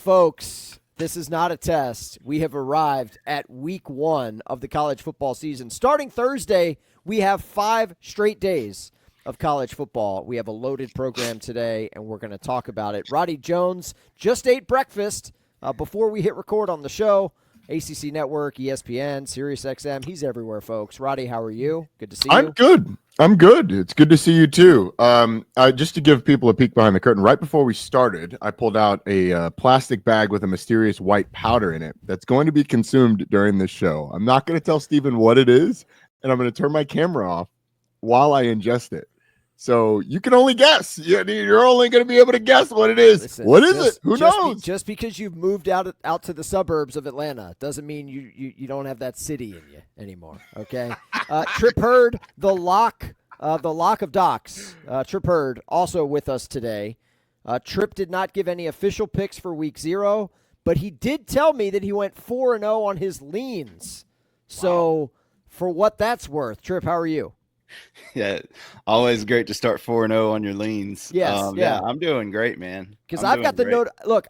Folks, this is not a test. We have arrived at week 1 of the college football season. Starting Thursday, we have 5 straight days of college football. We have a loaded program today, and we're going to talk about it. Roddy Jones just ate breakfast before we hit record on the show. ACC Network, ESPN, SiriusXM. He's everywhere, folks. Roddy, how are you? Good to see you. I'm good. It's good to see you, too. Just to give people a peek behind the curtain, right before we started, I pulled out a plastic bag with a mysterious white powder in it that's going to be consumed during this show. I'm not going to tell Stephen what it is, and I'm going to turn my camera off while I ingest it. So you can only guess. You're only going to be able to guess what it is. Listen, what is it? Who knows? Just because you've moved out to the suburbs of Atlanta doesn't mean you don't have that city in you anymore. Okay. Trip Hurd, the lock of docs. Trip Hurd also with us today. Trip did not give any official picks for week 0, but he did tell me that he went 4-0 on his leans. So for what that's worth, Trip, how are you? Yeah, always great to start 4-0 on your leans. Yes, yeah, I'm doing great, man. Because I've got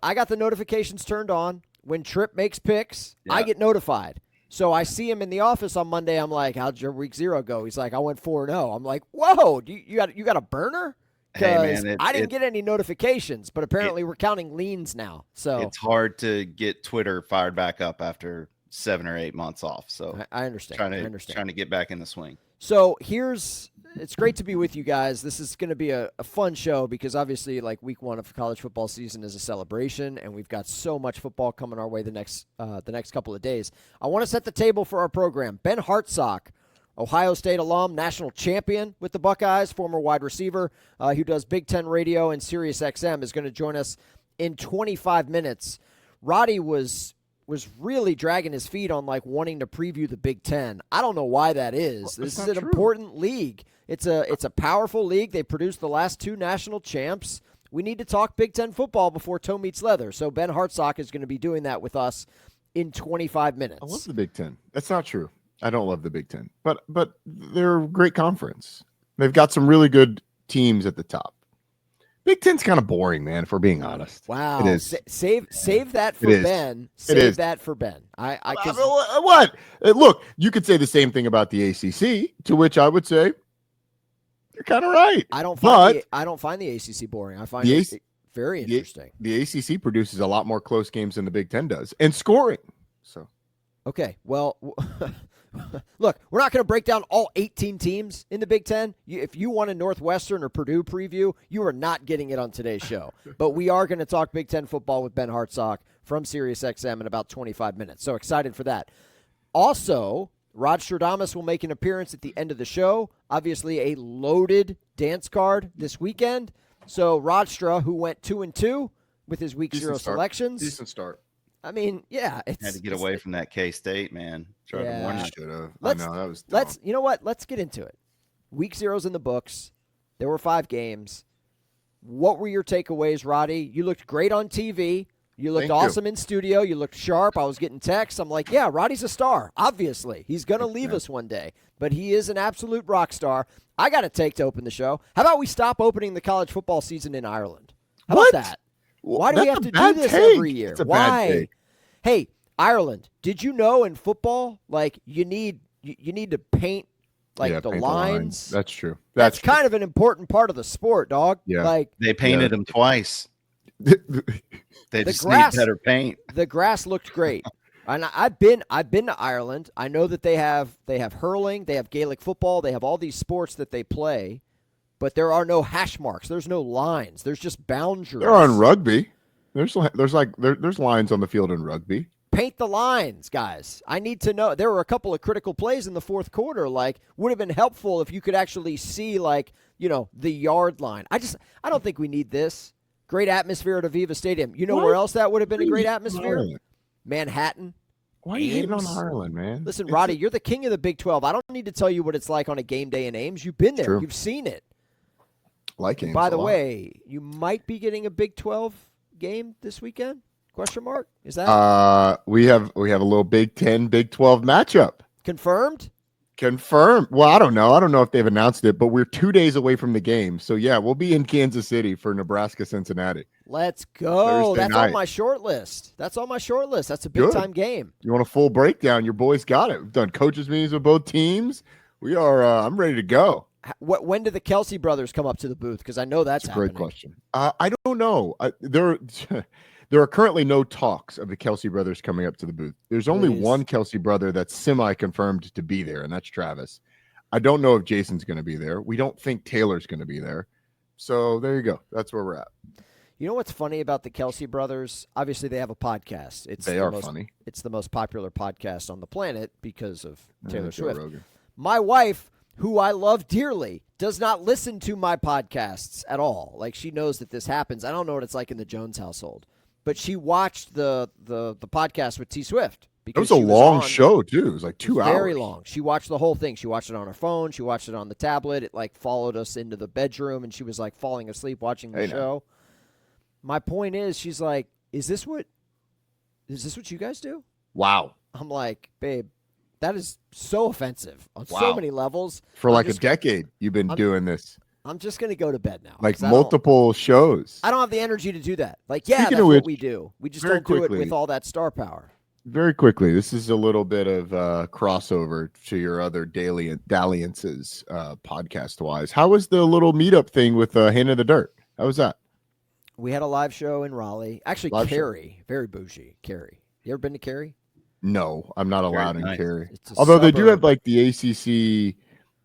I got the notifications turned on. When Trip makes picks, yeah. I get notified. So I see him in the office on Monday. I'm like, how'd your week 0 go? He's like, I went 4-0. I'm like, whoa, you got a burner? Because I didn't get any notifications, but apparently we're counting leans now. So it's hard to get Twitter fired back up after 7 or 8 months off. So I understand. Trying to get back in the swing. So it's great to be with you guys. This is going to be a fun show because obviously like week 1 of college football season is a celebration, and we've got so much football coming our way the next couple of days. I want to set the table for our program. Ben Hartsock, Ohio State alum, national champion with the Buckeyes, former wide receiver who does Big Ten radio and SiriusXM, is going to join us in 25 minutes. Roddy was really dragging his feet on like wanting to preview the Big Ten. I don't know why that is. This is an important league. It's a powerful league. They produced the last 2 national champs. We need to talk Big Ten football before toe meets leather. So Ben Hartsock is going to be doing that with us in 25 minutes. I love the Big Ten. That's not true. I don't love the Big Ten, but they're a great conference. They've got some really good teams at the top. Big Ten's kind of boring, man, if we're being honest. Wow. It is. Save that for Ben. Save that for Ben. What? Look, you could say the same thing about the ACC, to which I would say you're kind of right. I don't find the ACC boring. I find it very interesting. The ACC produces a lot more close games than the Big Ten does, and scoring. So, okay, well, look, we're not going to break down all 18 teams in the Big Ten. If you want a Northwestern or Purdue preview, you are not getting it on today's show. But we are going to talk Big Ten football with Ben Hartsock from SiriusXM in about 25 minutes. So excited for that. Also, Rod Stradamus will make an appearance at the end of the show. Obviously, a loaded dance card this weekend. So Rodstra, who went 2-2 with his week 0 selections. Decent start. I mean, yeah. Had to get away from that K-State, man. Tried to warn you. I know, that was dumb. You know what? Let's get into it. Week 0's in the books. There were 5 games. What were your takeaways, Roddy? You looked great on TV. You looked awesome in studio. You looked sharp. I was getting texts. I'm like, yeah, Roddy's a star, obviously. He's going to leave us one day, but he is an absolute rock star. I got a take to open the show. How about we stop opening the college football season in Ireland? How about that? Why do we have to do this every year? Why? Hey, Ireland, did you know in football, like you need to paint the lines? That's true. That's kind of an important part of the sport, dog. Yeah. Like they painted them twice. They just need better paint. The grass looked great. And I've been to Ireland. I know that they have hurling, they have Gaelic football, they have all these sports that they play. But there are no hash marks. There's no lines. There's just boundaries. There are in rugby. There's lines on the field in rugby. Paint the lines, guys. I need to know. There were a couple of critical plays in the fourth quarter. Like, would have been helpful if you could actually see, the yard line. I don't think we need this. Great atmosphere at Aviva Stadium. You know where else that would have been a great atmosphere? Manhattan. Why are you hating on Ireland, man? Listen, Roddy, you're the king of the Big 12. I don't need to tell you what it's like on a game day in Ames. You've been there. True. You've seen it. Like Ames. By the way, you might be getting a Big 12 game this weekend? Question mark? Is that? We have a little Big 10, Big 12 matchup. Confirmed? Confirmed. Well, I don't know. I don't know if they've announced it, but we're 2 days away from the game. So, yeah, we'll be in Kansas City for Nebraska-Cincinnati. Let's go. Thursday That's night. on my short list. That's a big-time game. You want a full breakdown? Your boys got it. We've done coaches meetings with both teams. We are. I'm ready to go. When do the Kelsey brothers come up to the booth? Because I know that's happening. Great question. I don't know. There are currently no talks of the Kelsey brothers coming up to the booth. There's only one Kelsey brother that's semi-confirmed to be there, and that's Travis. I don't know if Jason's going to be there. We don't think Taylor's going to be there. So there you go. That's where we're at. You know what's funny about the Kelsey brothers? Obviously, they have a podcast. They are funny. It's the most popular podcast on the planet because of Taylor Swift. Rogan. My wife, who I love dearly, does not listen to my podcasts at all. Like, she knows that this happens. I don't know what it's like in the Jones household, but she watched the podcast with T Swift. It was a long show too. It was like 2 hours. Very long. She watched the whole thing. She watched it on her phone. She watched it on the tablet. It like followed us into the bedroom, and she was like falling asleep watching the show. My point is, she's like, "Is this what you guys do?" Wow. I'm like, babe, that is so offensive on so many levels. For like a decade, you've been doing this. I'm just going to go to bed now. Like multiple shows. I don't have the energy to do that. Like, yeah, that's what we do. We just don't do it with all that star power. Very quickly, this is a little bit of crossover to your other dalliances podcast-wise. How was the little meetup thing with Hand in the Dirt? How was that? We had a live show in Raleigh. Actually, Cary. Very bougie. Cary. You ever been to Cary? No, I'm not allowed in Cary. Although they do have like the ACC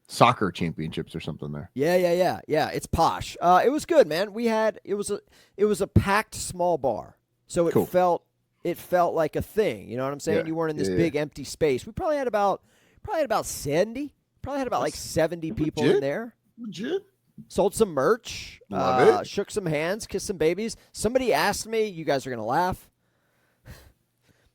soccer championships or something there. Yeah. It's posh. It was good, man. It was a packed small bar, so it felt like a thing. You know what I'm saying? You weren't in this big empty space. We probably had about 70. Probably had about like 70 people in there. Legit. Sold some merch. Love it. Shook some hands. Kissed some babies. Somebody asked me. You guys are gonna laugh.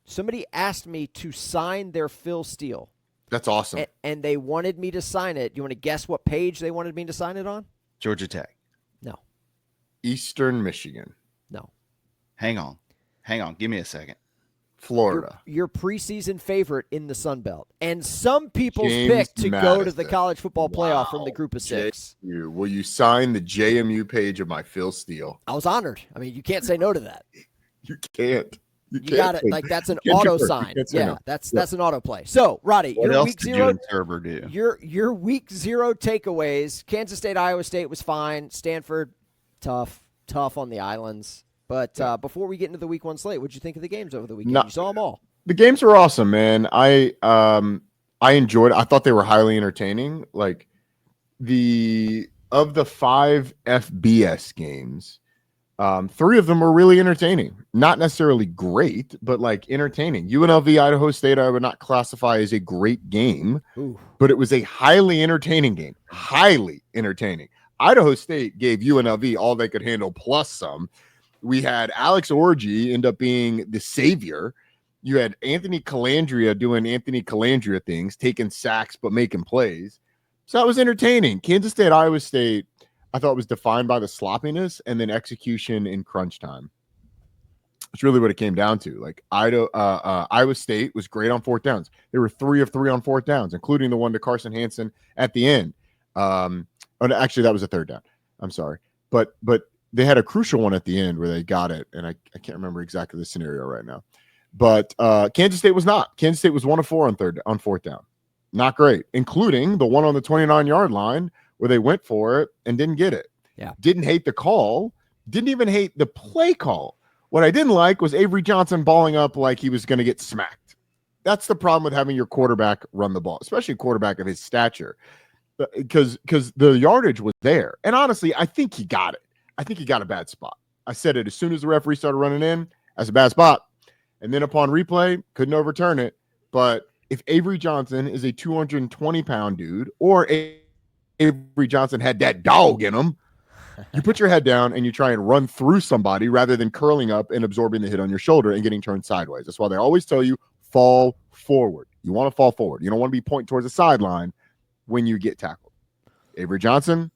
Somebody asked me to sign their Phil Steele. That's awesome. And they wanted me to sign it. You want to guess what page they wanted me to sign it on? Georgia Tech. No. Eastern Michigan. No. Hang on. Give me a second. Florida. Your preseason favorite in the Sun Belt. And some people's pick to go to the college football playoff from the group of 6. Will you sign the JMU page of my Phil Steele? I was honored. I mean, you can't say no to that. You can't. You got it. Like, that's an auto sign. Yeah, that's an auto play. So, Roddy, what your else week did 0 you and Server do? Your week 0 takeaways. Kansas State, Iowa State was fine. Stanford, tough on the islands. But before we get into the week 1 slate, what'd you think of the games over the weekend? You saw them all. The games were awesome, man. I enjoyed it. I thought they were highly entertaining. Like of the 5 FBS games, 3 of them were really entertaining. Not necessarily great, but like entertaining. UNLV, Idaho State, I would not classify as a great game, but it was a highly entertaining game. Highly entertaining. Idaho State gave UNLV all they could handle plus some. We had Alex Orji end up being the savior. You had Anthony Calandria doing Anthony Calandria things, taking sacks but making plays. So that was entertaining. Kansas State, Iowa State, I thought was defined by the sloppiness and then execution in crunch time. That's really what it came down to. Like Iowa State was great on 4th downs. They were 3 of 3 on 4th downs, including the one to Carson Hansen at the end. Actually, that was a 3rd down. I'm sorry, but they had a crucial one at the end where they got it, and I can't remember exactly the scenario right now. But Kansas State was not. Kansas State was 1 of 4 on 4th down. Not great, including the one on the 29-yard line where they went for it and didn't get it. Yeah. Didn't hate the call. Didn't even hate the play call. What I didn't like was Avery Johnson balling up like he was going to get smacked. That's the problem with having your quarterback run the ball, especially a quarterback of his stature, because the yardage was there. And honestly, I think he got it. I think he got a bad spot. I said it as soon as the referee started running in. That's a bad spot. And then upon replay, couldn't overturn it. But if Avery Johnson is a 220-pound dude, or Avery Johnson had that dog in him, you put your head down and you try and run through somebody rather than curling up and absorbing the hit on your shoulder and getting turned sideways. That's why they always tell you, fall forward. You want to fall forward. You don't want to be pointing towards the sideline when you get tackled. Avery Johnson,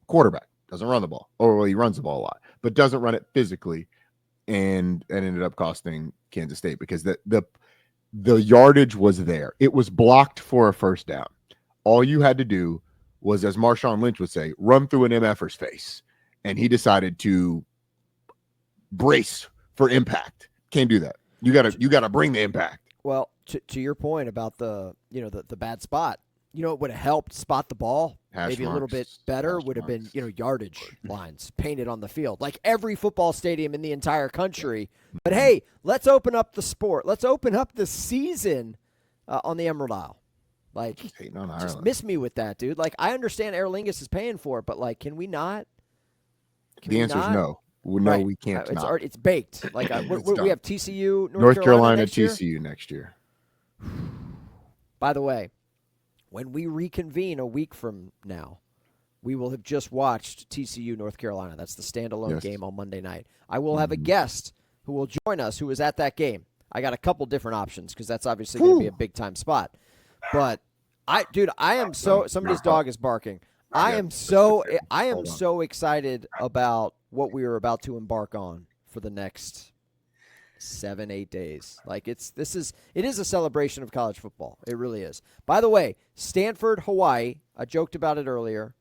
quarterback. Doesn't run the ball. Or well, he runs the ball a lot, but doesn't run it physically, and ended up costing Kansas State because the yardage was there. It was blocked for a 1st down. All you had to do was, as Marshawn Lynch would say, run through an MFer's face. And he decided to brace for impact. Can't do that. You gotta bring the impact. Well, to your point about the bad spot, it would have helped spot the ball maybe a little bit better would have been, yardage lines painted on the field, like every football stadium in the entire country. But hey, let's open up the sport. Let's open up the season on the Emerald Isle. Like, just miss me with that, dude. Like, I understand Aer Lingus is paying for it, but like, can we not? The answer is no. No, right. We can't. It's baked. Like, we have TCU, North Carolina TCU next year. By the way, when we reconvene a week from now, we will have just watched TCU North Carolina. That's the standalone game on Monday night. I will have a guest who will join us who was at that game. I got a couple different options because that's obviously going to be a big-time spot. But, I am so – somebody's dog is barking. I am so excited about what we are about to embark on for the next 7-8 days. Like, it is a celebration of college football. It really is. By the way, Stanford, Hawaii, I joked about it earlier.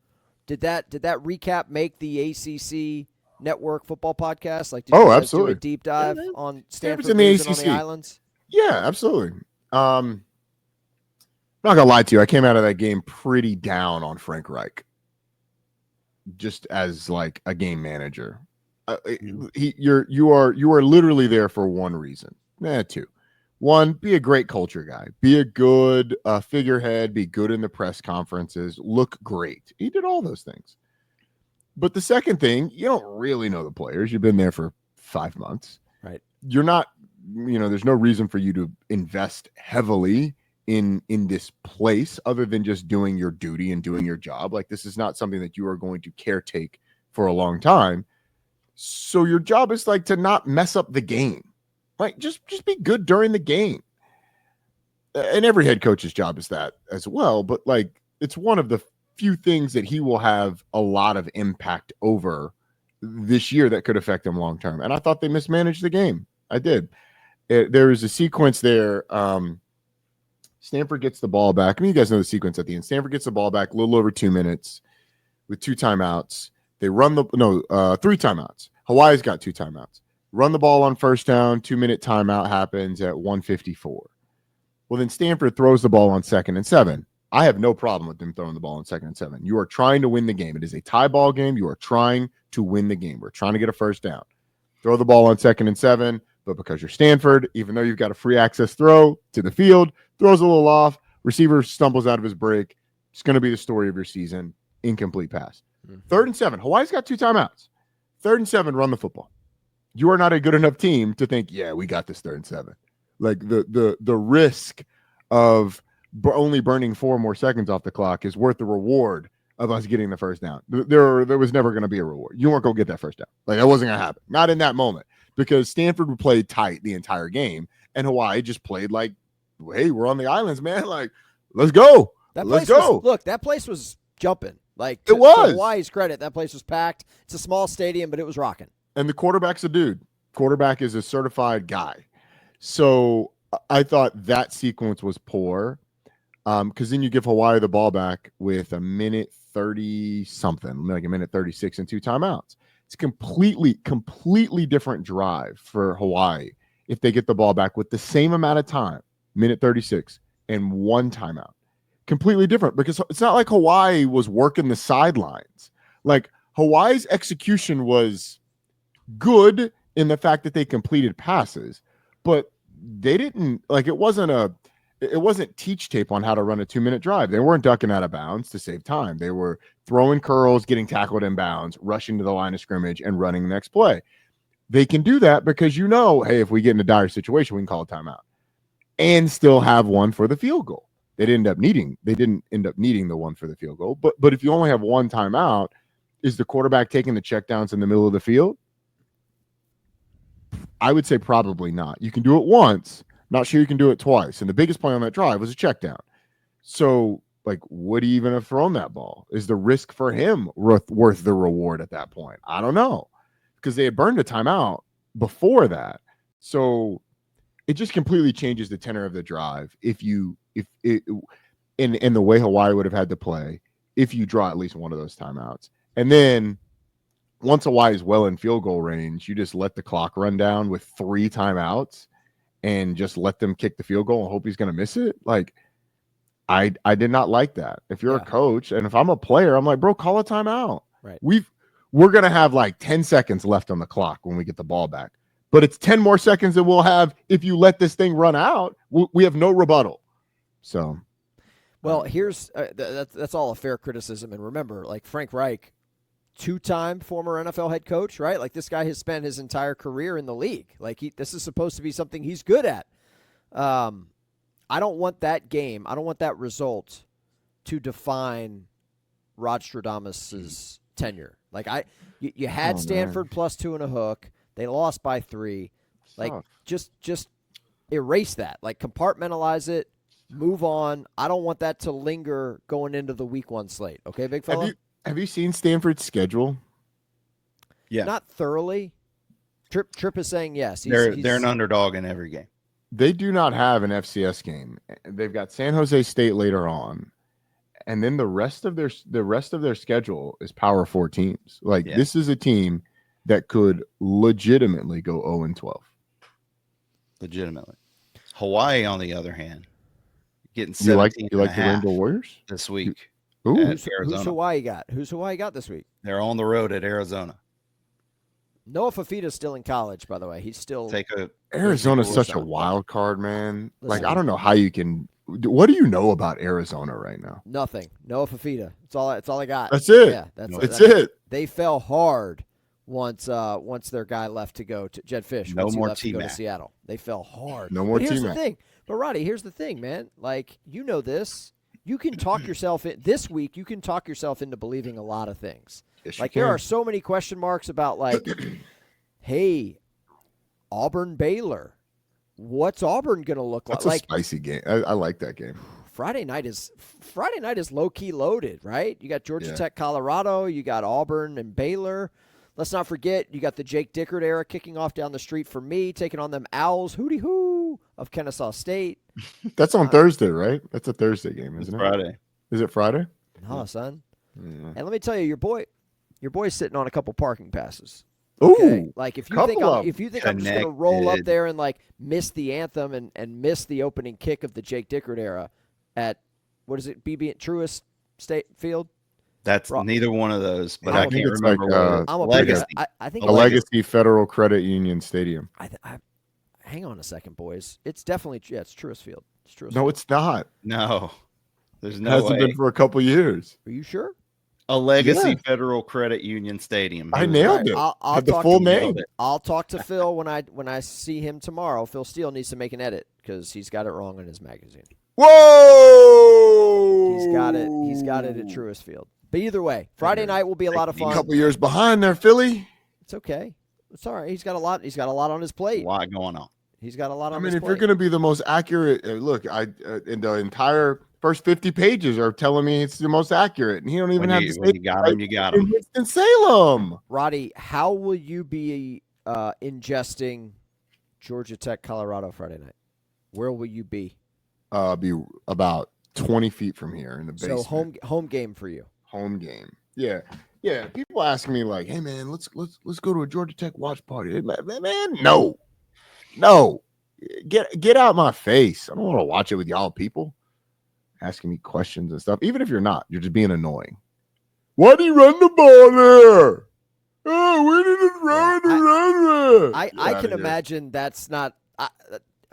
Did that recap make the ACC network football podcast? Like, did you guys absolutely. do a deep dive on Stanford in the ACC. On the islands? Yeah, absolutely. I'm not gonna lie to you. I came out of that game pretty down on Frank Reich, just as like a game manager. You are literally there for one reason. Two. One, be a great culture guy. Be a good figurehead. Be good in the press conferences. Look great. He did all those things. But the second thing, you don't really know the players. You've been there for 5 months. Right. You're not. There's no reason for you to invest heavily in this place other than just doing your duty and doing your job. Like, this is not something that you are going to caretake for a long time. So your job is like to not mess up the game. Like, just be good during the game. And every head coach's job is that as well. But like, it's one of the few things that he will have a lot of impact over this year that could affect him long term. And I thought they mismanaged the game. I did. There was a sequence there. Stanford gets the ball back. I mean, you guys know the sequence at the end. Stanford gets the ball back a little over 2 minutes with 2 timeouts. They run 3 timeouts. Hawaii's got 2 timeouts. Run the ball on first down. 2-minute timeout happens at 1:54. Well, then Stanford throws the ball on 2nd and 7. I have no problem with them throwing the ball on 2nd and 7. You are trying to win the game. It is a tie ball game. You are trying to win the game. We're trying to get a first down. Throw the ball on 2nd and 7. But because you're Stanford, even though you've got a free access throw to the field, throws a little off, receiver stumbles out of his break. It's going to be the story of your season. Incomplete pass. 3rd and 7. Hawaii's got 2 timeouts. 3rd and 7, run the football. You are not a good enough team to think, yeah, we got this 3rd and 7. Like, the risk of only burning 4 more seconds off the clock is worth the reward of us getting the first down. There was never going to be a reward. You weren't going to get that first down. Like, that wasn't going to happen. Not in that moment. Because Stanford would play tight the entire game, and Hawaii just played like, hey, we're on the islands, man. Like, let's go. Let's go. That place was jumping. Like, it was. To Hawaii's credit, that place was packed. It's a small stadium, but it was rocking. And the quarterback's a dude. Quarterback is a certified guy. So I thought that sequence was poor, because then you give Hawaii the ball back with a minute 30 something, like a minute 36 and 2 timeouts. It's completely different drive for Hawaii if they get the ball back with the same amount of time, minute 36, and 1 timeout. Completely different, because it's not like Hawaii was working the sidelines. Like, Hawaii's execution was good in the fact that they completed passes, but they didn't, like, it wasn't teach tape on how to run a 2-minute drive. They weren't ducking out of bounds to save time. They were throwing curls, getting tackled in bounds, rushing to the line of scrimmage, and running the next play. They can do that because, hey, if we get in a dire situation, we can call a timeout and still have one for the field goal. They didn't end up needing the one for the field goal. But if you only have 1 timeout, is the quarterback taking the checkdowns in the middle of the field? I would say probably not. You can do it once. Not sure you can do it twice. And the biggest play on that drive was a check down. So, like, would he even have thrown that ball? Is the risk for him worth the reward at that point? I don't know, because they had burned a timeout before that. So it just completely changes the tenor of the drive. In the way Hawaii would have had to play, if you draw at least one of those timeouts. And then once Hawaii's well in field goal range, you just let the clock run down with 3 timeouts and just let them kick the field goal and hope he's going to miss it. Like, I did not like that. If you're a coach and if I'm a player, I'm like, bro, call a timeout. Right. We're going to have like 10 seconds left on the clock when we get the ball back. But it's 10 more seconds than we'll have if you let this thing run out. We have no rebuttal. So, well, here's that's all a fair criticism. And remember, like Frank Reich, 2-time former NFL head coach, right? Like this guy has spent his entire career in the league. Like this is supposed to be something he's good at. I don't want that game. I don't want that result to define Rod Stradamus's tenure. Like you had Stanford plus 2 and a hook. They lost by 3. Like just erase that. Like compartmentalize it. Move on. I don't want that to linger going into the week 1 slate. Okay, big fella? Have you seen Stanford's schedule? Yeah. Not thoroughly. Tripp is saying yes. They're an underdog in every game. They do not have an FCS game. They've got San Jose State later on. And then the rest of their schedule is Power 4 teams. Like this is a team that could legitimately go 0-12. Legitimately. Hawaii, on the other hand, getting 17 you like the Rainbow Warriors this week. Who's Hawaii got? Who's Hawaii got this week? They're on the road at Arizona. Noah Fafita's still in college, by the way. He's still Arizona's such a wild card, man. Listen, like I don't know how you can. What do you know about Arizona right now? Nothing. Noah Fafita. That's all I got. That's it. Yeah, that's it. They fell hard once their guy left to go to Jed Fish. No more to go to Seattle. They fell hard. No more T-Mac. Here's the T-Mac. thing. But Roddy, here's the thing, man. Like you know this. You can talk yourself in this week. You can talk yourself into believing a lot of things. Yes, like there are so many question marks about like, hey, Auburn Baylor. What's Auburn going to look like? That's a spicy game. I like that game. Friday night is low key loaded, right? You got Georgia Tech, Colorado. You got Auburn and Baylor. Let's not forget you got the Jake Dickert era kicking off down the street for me, taking on them Owls, hooty hoo of Kennesaw State. That's on Thursday, right? That's a Thursday game, isn't it? Friday. Is it Friday? No, son. And let me tell you, your boy's sitting on a couple parking passes. Ooh, okay? Like if you think I'm just gonna roll up there and like miss the anthem and miss the opening kick of the Jake Dickert era at what is it, BB at Truist State Field? That's neither one of those, but I can't remember. I think a Legacy Federal Credit Union Stadium. Hang on a second, boys. It's definitely it's Truist Field. It's Truist. No, it's not. No, there's no. Hasn't been for a couple years. Are you sure? A Legacy Federal Credit Union Stadium. I nailed it. I'll the full name. I'll talk to Phil when I see him tomorrow. Phil Steele needs to make an edit because he's got it wrong in his magazine. Whoa! He's got it at Truist Field. But either way, Friday night will be a lot of fun. A couple years behind there, Philly. It's okay. It's all right. He's got a lot on his plate. A lot going on. He's got a lot on his plate. I mean, if you're going to be the most accurate, look, in the entire first 50 pages are telling me it's the most accurate, and he don't even have to say you got him. You got him. In Salem. Roddy, how will you be ingesting Georgia Tech, Colorado Friday night? Where will you be? Be about 20 feet from here in the basement. So home game for you. Home game. Yeah. People ask me like, "Hey man, let's go to a Georgia Tech watch party." Man, no. Get out my face. I don't want to watch it with y'all people asking me questions and stuff. Even if you're not, you're just being annoying. Why do you run the ball there? Oh, where did it run? I can imagine that's not. I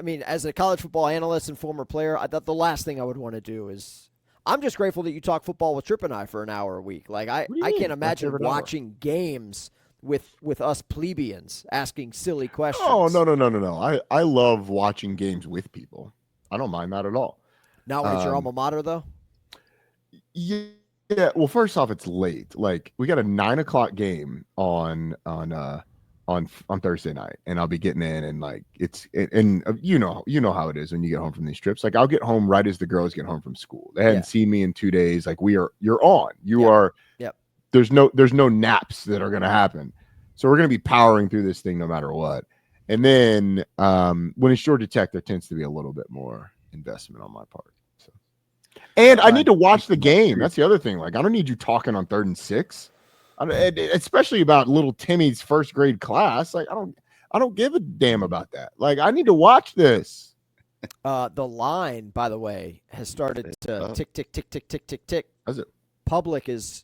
mean, as a college football analyst and former player, the last thing I would want to do is. I'm just grateful that you talk football with Tripp and I for an hour a week. Like I can't imagine watching games with us plebeians asking silly questions. Oh no. I love watching games with people. I don't mind that at all. Not when it's your alma mater though. Yeah. Well, first off, it's late. Like we got a 9:00 game on Thursday night, and I'll be getting in, and like and you know how it is when you get home from these trips. Like I'll get home right as the girls get home from school. They hadn't seen me in 2 days. Like you're on. You are. Yep. There's no naps that are gonna happen. So we're gonna be powering through this thing no matter what. And then when it's Georgia Tech, there tends to be a little bit more investment on my part. So, and I need to watch the game. That's the other thing. Like I don't need you talking on 3rd and 6. Especially about little Timmy's first grade class. Like, I don't give a damn about that. Like, I need to watch this. The line, by the way, has started to tick, tick, tick, tick, tick, tick, tick. How's it? Public is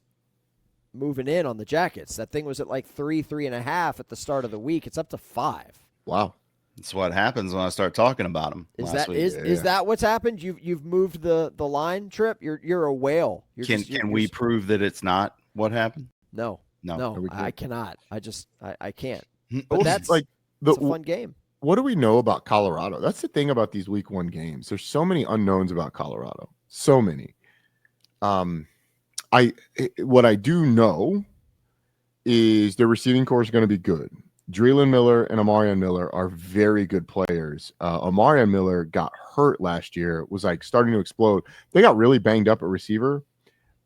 moving in on the Jackets. That thing was at like 3.5 at the start of the week. It's up to 5. Wow. That's what happens when I start talking about them. Is that what's happened? You've moved the line, Trip? You're a whale. Can we prove that it's not what happened? No. I cannot. I can't. But that's like it's a fun game. What do we know about Colorado? That's the thing about these week 1 games. There's so many unknowns about Colorado. So many. What I do know is their receiving core is going to be good. Dreelan Miller and Amarian Miller are very good players. Amarian Miller got hurt last year, was like starting to explode. They got really banged up at receiver.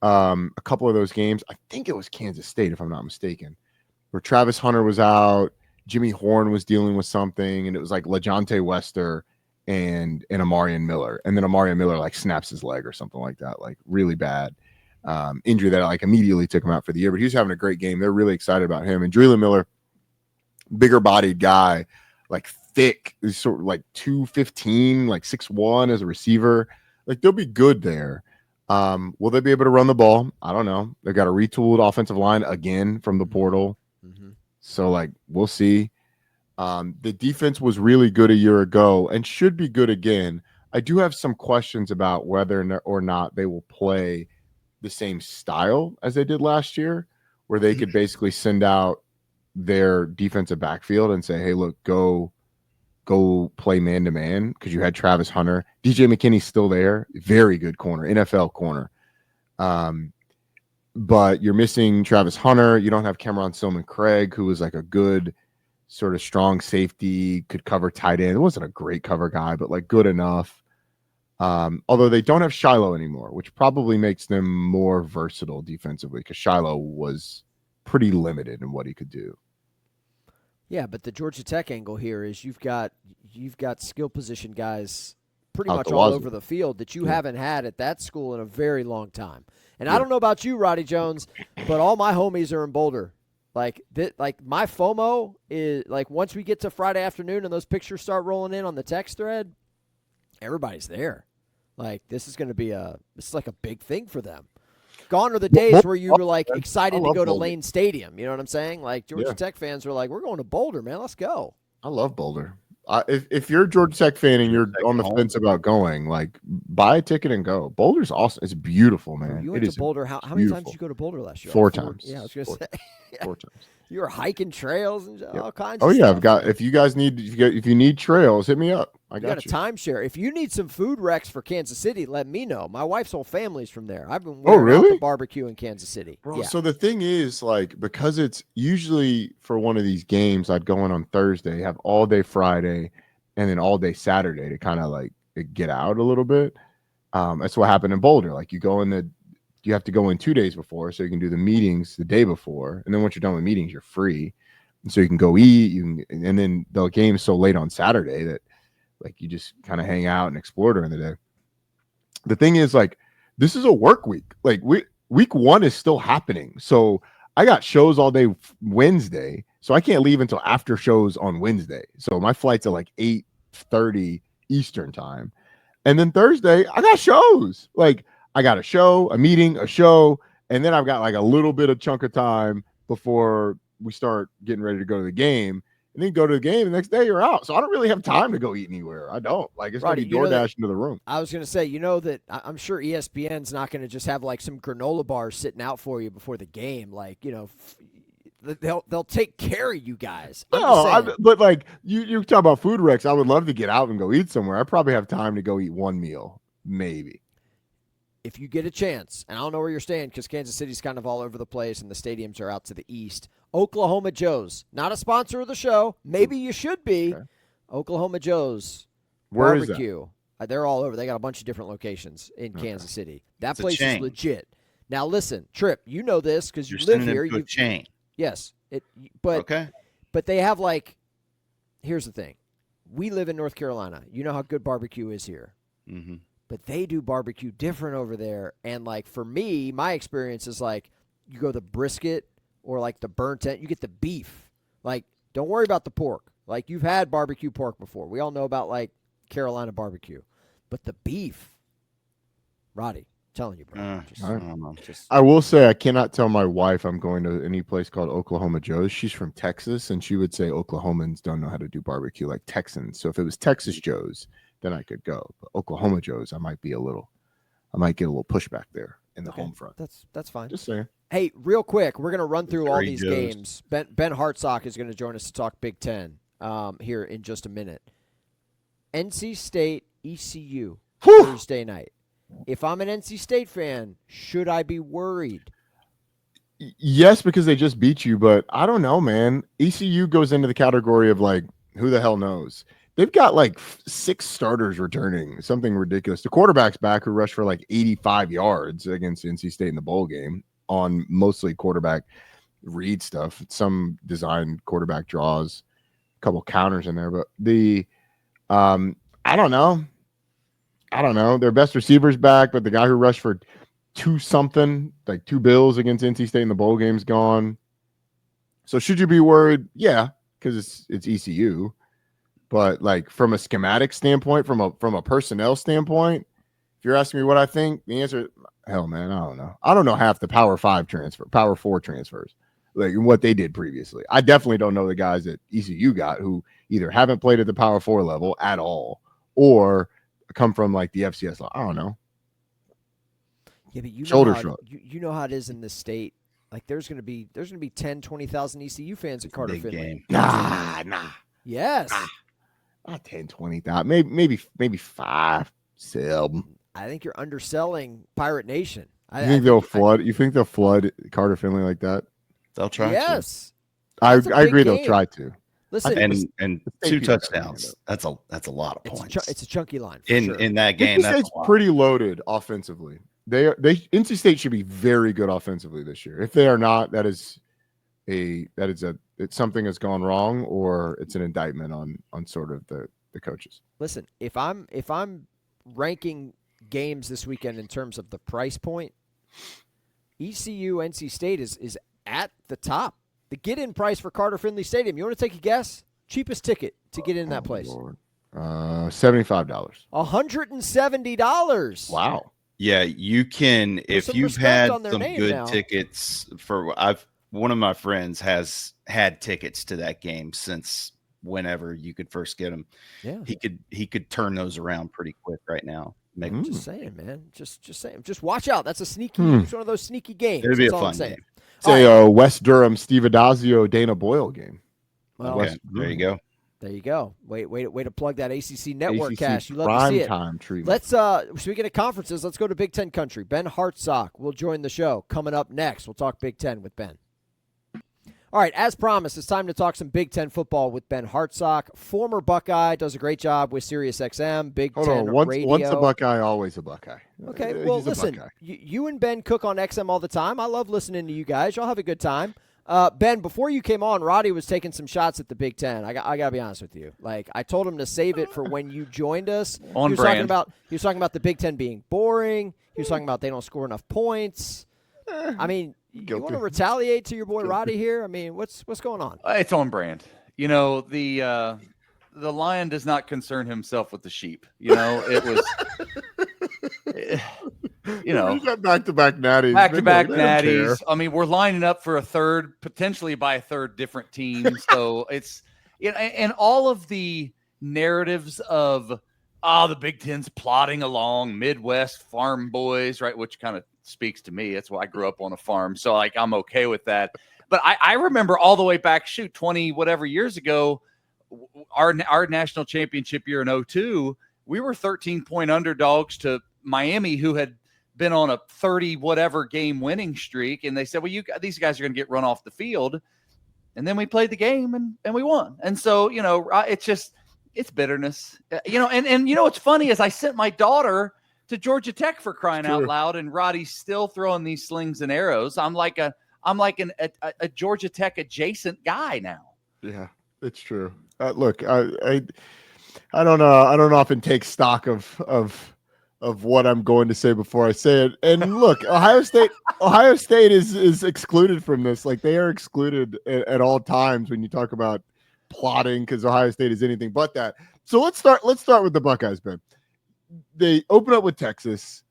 A couple of those games, I think it was Kansas State, if I'm not mistaken, where Travis Hunter was out, Jimmy Horn was dealing with something, and it was like LaJohntay Wester and Amarian Miller. And then Amarian Miller like snaps his leg or something like that, like really bad injury that like immediately took him out for the year. But he was having a great game. They're really excited about him. And Dreelan Miller, bigger bodied guy, like thick, sort of like 215, like 6'1" as a receiver. Like they'll be good there. Will they be able to run the ball? I don't know. They've got a retooled offensive line again from the portal. Mm-hmm. So like we'll see. The defense was really good a year ago and should be good again. I do have some questions about whether or not they will play the same style as they did last year, where they could basically send out their defensive backfield and say, hey, look, go play man-to-man, because you had Travis Hunter. DJ McKinney's still there. Very good corner, NFL corner. But you're missing Travis Hunter. You don't have Cameron Silman-Craig, who was like a good sort of strong safety, could cover tight end. It wasn't a great cover guy, but like good enough. Although they don't have Shiloh anymore, which probably makes them more versatile defensively, because Shiloh was pretty limited in what he could do. Yeah, but the Georgia Tech angle here is you've got skill position guys pretty Out much the all wazoo. over the field that you haven't had at that school in a very long time. And I don't know about you, Roddy Jones, but all my homies are in Boulder. Like my FOMO is like once we get to Friday afternoon and those pictures start rolling in on the text thread, everybody's there. Like this is going to be it's like a big thing for them. Gone are the days where you were like excited to go to Lane Stadium. You know what I'm saying? Like Georgia Tech fans were like, "We're going to Boulder, man. Let's go." I love Boulder. If you're a Georgia Tech fan and you're on the fence about going, like buy a ticket and go. Boulder's awesome. It's beautiful, man. You went to Boulder. How many times did you go to Boulder last year? 4 times. Yeah, I was going to say. 4 times. You were hiking trails and all kinds Oh of yeah, stuff. I've got. If you guys need, if you need trails, hit me up. I You got a timeshare. If you need some food wrecks for Kansas City, let me know. My wife's whole family's from there. I've been wearing out the barbecue in Kansas City. Bro, yeah. So the thing is, like, because it's usually for one of these games, I'd go in on Thursday, have all day Friday, and then all day Saturday to kind of like get out a little bit. That's what happened in Boulder. Like you have to go in 2 days before, so you can do the meetings the day before, and then once you're done with meetings, you're free, and so you can go eat. And then the game's so late on Saturday that like you just kind of hang out and explore during the day. The thing is, like, this is a work week. Like week 1 is still happening, so I got shows all day Wednesday, so I can't leave until after shows on Wednesday. So my flight's at like 8:30 Eastern time, and then Thursday I got shows. Like I got a show, a meeting, a show, and then I've got like a little bit of chunk of time before we start getting ready to go to the game. And then go to the game, the next day you're out. So I don't really have time to go eat anywhere. I don't. Like, it's going to be DoorDash into the room. I was going to say, you know that I'm sure ESPN's not going to just have like some granola bars sitting out for you before the game. Like, you know, they'll take care of you guys. But like you talk about food wrecks. I would love to get out and go eat somewhere. I probably have time to go eat one meal, maybe. If you get a chance, and I don't know where you're staying because Kansas City's kind of all over the place and the stadiums are out to the east. Oklahoma Joe's, not a sponsor of the show. Maybe you should be. Okay. Oklahoma Joe's Where barbecue. Is that? They're all over. They got a bunch of different locations in Kansas City. That place is legit. Now listen, Trip, you know this because you live here. You chain. Yes, but they have like. Here's the thing, we live in North Carolina. You know how good barbecue is here. Mm-hmm. But they do barbecue different over there. And, like, for me, my experience is, like, you go the brisket or like the burnt end. You get the beef. Like, don't worry about the pork. Like, you've had barbecue pork before. We all know about like Carolina barbecue, but the beef, Roddy, telling you, bro. I will say I cannot tell my wife I'm going to any place called Oklahoma Joe's. She's from Texas, and she would say Oklahomans don't know how to do barbecue like Texans. So if it was Texas Joe's, then I could go. But Oklahoma Joe's, I might get a little pushback there in the home front. That's fine. Just saying. Hey, real quick, we're gonna run through all these games. Ben Hartsock is gonna join us to talk Big Ten here in just a minute. NC State ECU Thursday night. If I'm an NC State fan, should I be worried? Yes, because they just beat you, but I don't know, man. ECU goes into the category of like, who the hell knows? They've got like 6 starters returning, something ridiculous. The quarterback's back who rushed for like 85 yards against NC State in the bowl game on mostly quarterback read stuff, some designed quarterback draws, a couple counters in there. But I don't know. Their best receiver's back, but the guy who rushed for 2 bills against NC State in the bowl game's gone. So should you be worried? Yeah, because it's ECU. But like from a schematic standpoint, from a personnel standpoint, if you're asking me what I think, the answer, hell man, I don't know. I don't know half the Power 4 transfers, like what they did previously. I definitely don't know the guys that ECU got who either haven't played at the Power 4 level at all or come from like the FCS level. I don't know. Yeah, but you know how it is in this state. Like there's gonna be 10, 20,000 ECU fans at Carter Finley. Nah. Yes. Not 10, 20,000. Maybe 5. I think you're underselling Pirate Nation. You think they'll flood Carter Finley like that? They'll try. Yes. I agree. Game. They'll try to. Listen, and 2 touchdowns. That's a lot of points. It's a chunky line in that game. NC State's pretty loaded offensively. NC State should be very good offensively this year. If they are not, it's something has gone wrong, or it's an indictment on sort of the coaches. Listen, if I'm ranking games this weekend in terms of the price point, ECU NC State is at the top. The get-in price for Carter Finley Stadium. You want to take a guess? Cheapest ticket to get in that place? Lord. $75. $170. Wow. Yeah, you can if you've had some good tickets for. One of my friends has had tickets to that game since whenever you could first get them. Yeah, he could turn those around pretty quick right now. Just saying, man. Just saying. Just watch out. That's a sneaky. It's one of those sneaky games. It'll be a fun game. It's a West Durham, Steve Adazio, Dana Boyle game. Well, okay, there you go. There you go. Way to plug that ACC network cash. You love to see it. Time treatment. Let's speaking of conferences, let's go to Big Ten country. Ben Hartsock will join the show coming up next. We'll talk Big Ten with Ben. All right, as promised, it's time to talk some Big Ten football with Ben Hartsock. Former Buckeye, does a great job with SiriusXM, Big Ten Radio. Once a Buckeye, always a Buckeye. Okay, well, listen, you and Ben cook on XM all the time. I love listening to you guys. Y'all have a good time. Ben, before you came on, Roddy was taking some shots at the Big Ten. I got to be honest with you. Like, I told him to save it for when you joined us. He was talking about the Big Ten being boring. He was talking about they don't score enough points. I mean, you want to retaliate to your boy Roddy here? I mean, what's going on? It's on brand. You know, the lion does not concern himself with the sheep. You know, it was you know, we got back-to-back natties. Back-to-back natties. I mean, we're lining up for a third, potentially by a third different team. So it's and all of the narratives of the Big Ten's plodding along, Midwest farm boys, right? Which kind of speaks to me. That's why I grew up on a farm. So like I'm okay with that. But I remember all the way back, 20 whatever years ago, our national championship year in 2002, we were 13-point underdogs to Miami, who had been on a 30 whatever game winning streak. And they said, well, these guys are going to get run off the field. And then we played the game and we won. And so, you know, it's bitterness, you know, and you know, what's funny is I sent my daughter to Georgia Tech for crying out loud, and Roddy's still throwing these slings and arrows. I'm like a Georgia Tech adjacent guy now. Yeah, it's true. Look, I don't often take stock of of what I'm going to say before I say it. And look, Ohio State is excluded from this. Like, they are excluded at all times when you talk about plotting, because Ohio State is anything but that. So let's start with the Buckeyes, Ben. They open up with Texas.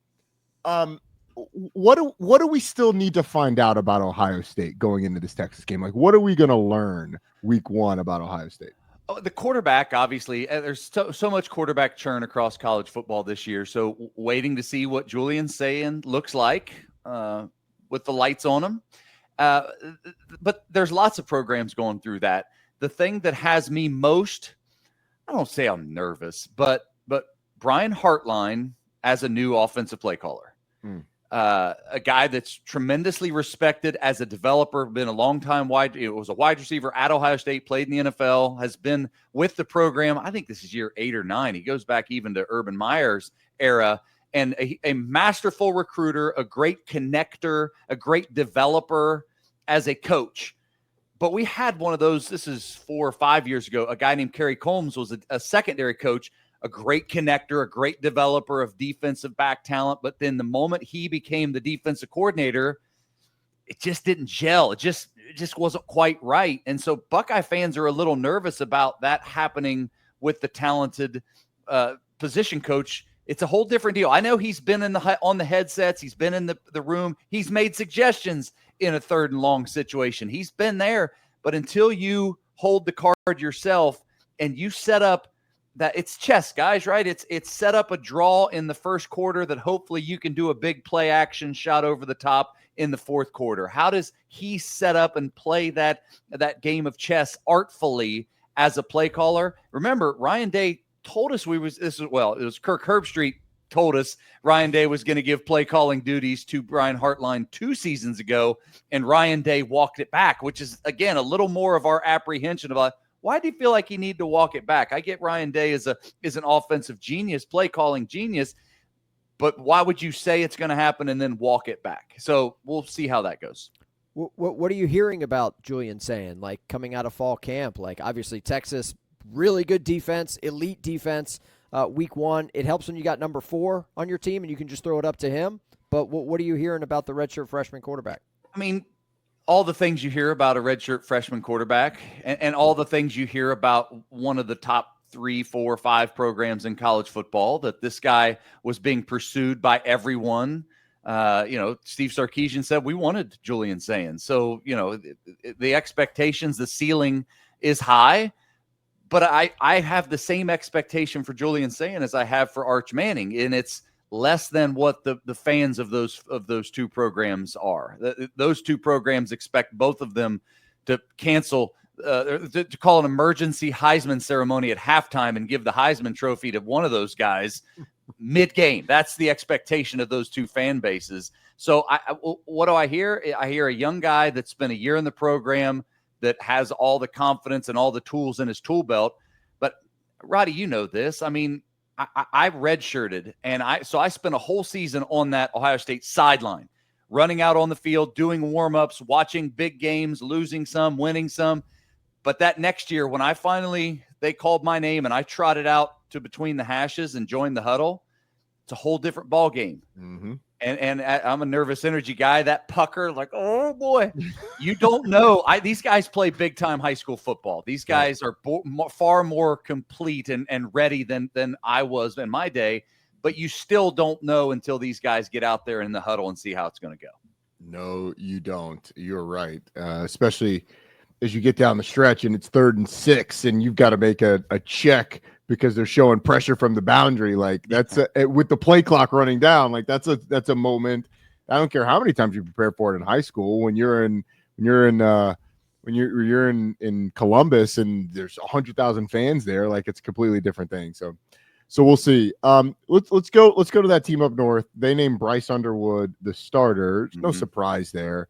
What do we still need to find out about Ohio State going into this Texas game? Like, what are we going to learn week 1 about Ohio State? Oh, the quarterback, obviously, there's so much quarterback churn across college football this year. So waiting to see what Julian Sayin looks like with the lights on him. But there's lots of programs going through that. The thing that has me most, I don't say I'm nervous, but Brian Hartline as a new offensive play caller. A guy that's tremendously respected as a developer, been a long time was a wide receiver at Ohio State, played in the NFL, has been with the program. I think this is year 8 or 9. He goes back even to Urban Meyer's era, and a masterful recruiter, a great connector, a great developer as a coach. But we had one of those, this is 4 or 5 years ago, a guy named Kerry Combs was a secondary coach, a great connector, a great developer of defensive back talent. But then the moment he became the defensive coordinator, it just didn't gel. It just wasn't quite right. And so Buckeye fans are a little nervous about that happening with the talented position coach. It's a whole different deal. I know he's been on the headsets. He's been in the room. He's made suggestions in a 3rd and long situation. He's been there. But until you hold the card yourself and you set up that, it's chess, guys, right? It's set up a draw in the first quarter that hopefully you can do a big play action shot over the top in the 4th quarter. How does he set up and play that game of chess artfully as a play caller? Remember, Ryan Day told us it was Kirk Herbstreit told us Ryan Day was going to give play calling duties to Brian Hartline 2 seasons ago, and Ryan Day walked it back, which is, again, a little more of our apprehension about, why do you feel like you need to walk it back? I get Ryan Day is an offensive genius, play calling genius, but why would you say it's going to happen and then walk it back? So we'll see how that goes. What are you hearing about Julian Sayin, like, coming out of fall camp? Like, obviously Texas, really good defense, elite defense. Week 1, it helps when you got number 4 on your team and you can just throw it up to him. But what are you hearing about the redshirt freshman quarterback? I mean, all the things you hear about a redshirt freshman quarterback, and all the things you hear about one of the top 3, 4, 5 programs in college football, that this guy was being pursued by everyone. Steve Sarkisian said we wanted Julian Sayin. So, the expectations, the ceiling is high, but I have the same expectation for Julian Sayin as I have for Arch Manning, and it's less than what the fans of those 2 programs are. Those 2 programs expect both of them to cancel, to call an emergency Heisman ceremony at halftime and give the Heisman Trophy to one of those guys mid-game. That's the expectation of those 2 fan bases. So what do I hear? I hear a young guy that's spent a year in the program that has all the confidence and all the tools in his tool belt. But Roddy, you know this. I mean, I redshirted, and I spent a whole season on that Ohio State sideline, running out on the field, doing warm-ups, watching big games, losing some, winning some. But that next year, when they called my name and I trotted out to between the hashes and joined the huddle, it's a whole different ball game. Mm-hmm. And I'm a nervous energy guy. That pucker, like, oh boy, you don't know. These guys play big time high school football. These guys are far more complete and ready than I was in my day. But you still don't know until these guys get out there in the huddle and see how it's going to go. No, you don't. You're right. Especially as you get down the stretch and it's 3rd and 6 and you've got to make a check because they're showing pressure from the boundary. Like, that's with the play clock running down. Like, that's a moment. I don't care how many times you prepare for it in high school. When you're in Columbus and there's 100,000 fans there, like, it's a completely different thing. So we'll see. Let's go to that team up north. They named Bryce Underwood the starter. No surprise there.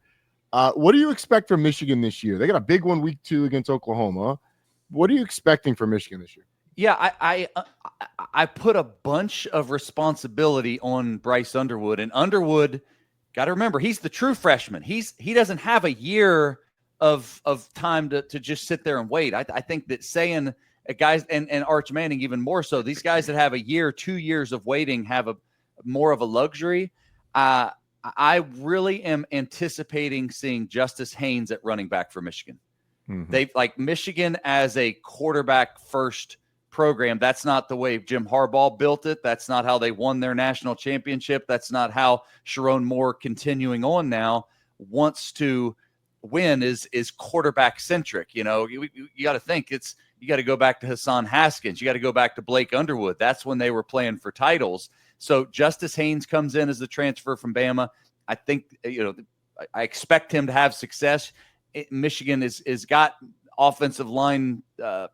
What do you expect from Michigan this year? They got a big one week 2 against Oklahoma. What are you expecting from Michigan this year? Yeah, I put a bunch of responsibility on Bryce Underwood, and Underwood, got to remember, he's the true freshman. He doesn't have a year of time to just sit there and wait. I think that saying guys and Arch Manning even more so, these guys that have a year, 2 years of waiting have more of a luxury. I really am anticipating seeing Justice Haynes at running back for Michigan. Mm-hmm. They like Michigan as a quarterback first program. That's not the way Jim Harbaugh built it. That's not how they won their national championship. That's not how Sharon Moore, continuing on now, wants to win, is quarterback centric. You got to think you got to go back to Hassan Haskins. You got to go back to Blake Underwood. That's when they were playing for titles. So Justice Haynes comes in as the transfer from Bama. I think, I expect him to have success. Michigan is got offensive line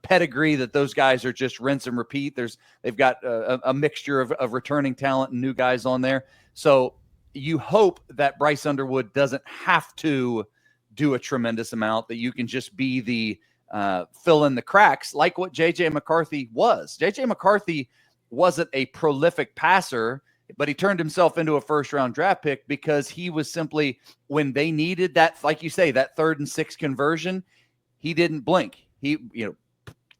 pedigree that those guys are just rinse and repeat. They've got a mixture of returning talent and new guys on there. So you hope that Bryce Underwood doesn't have to do a tremendous amount, that you can just be the fill in the cracks like what J.J. McCarthy was. J.J. McCarthy wasn't a prolific passer, but he turned himself into a first-round draft pick because he was simply, when they needed that, like you say, that 3rd and 6 conversion, he didn't blink. He,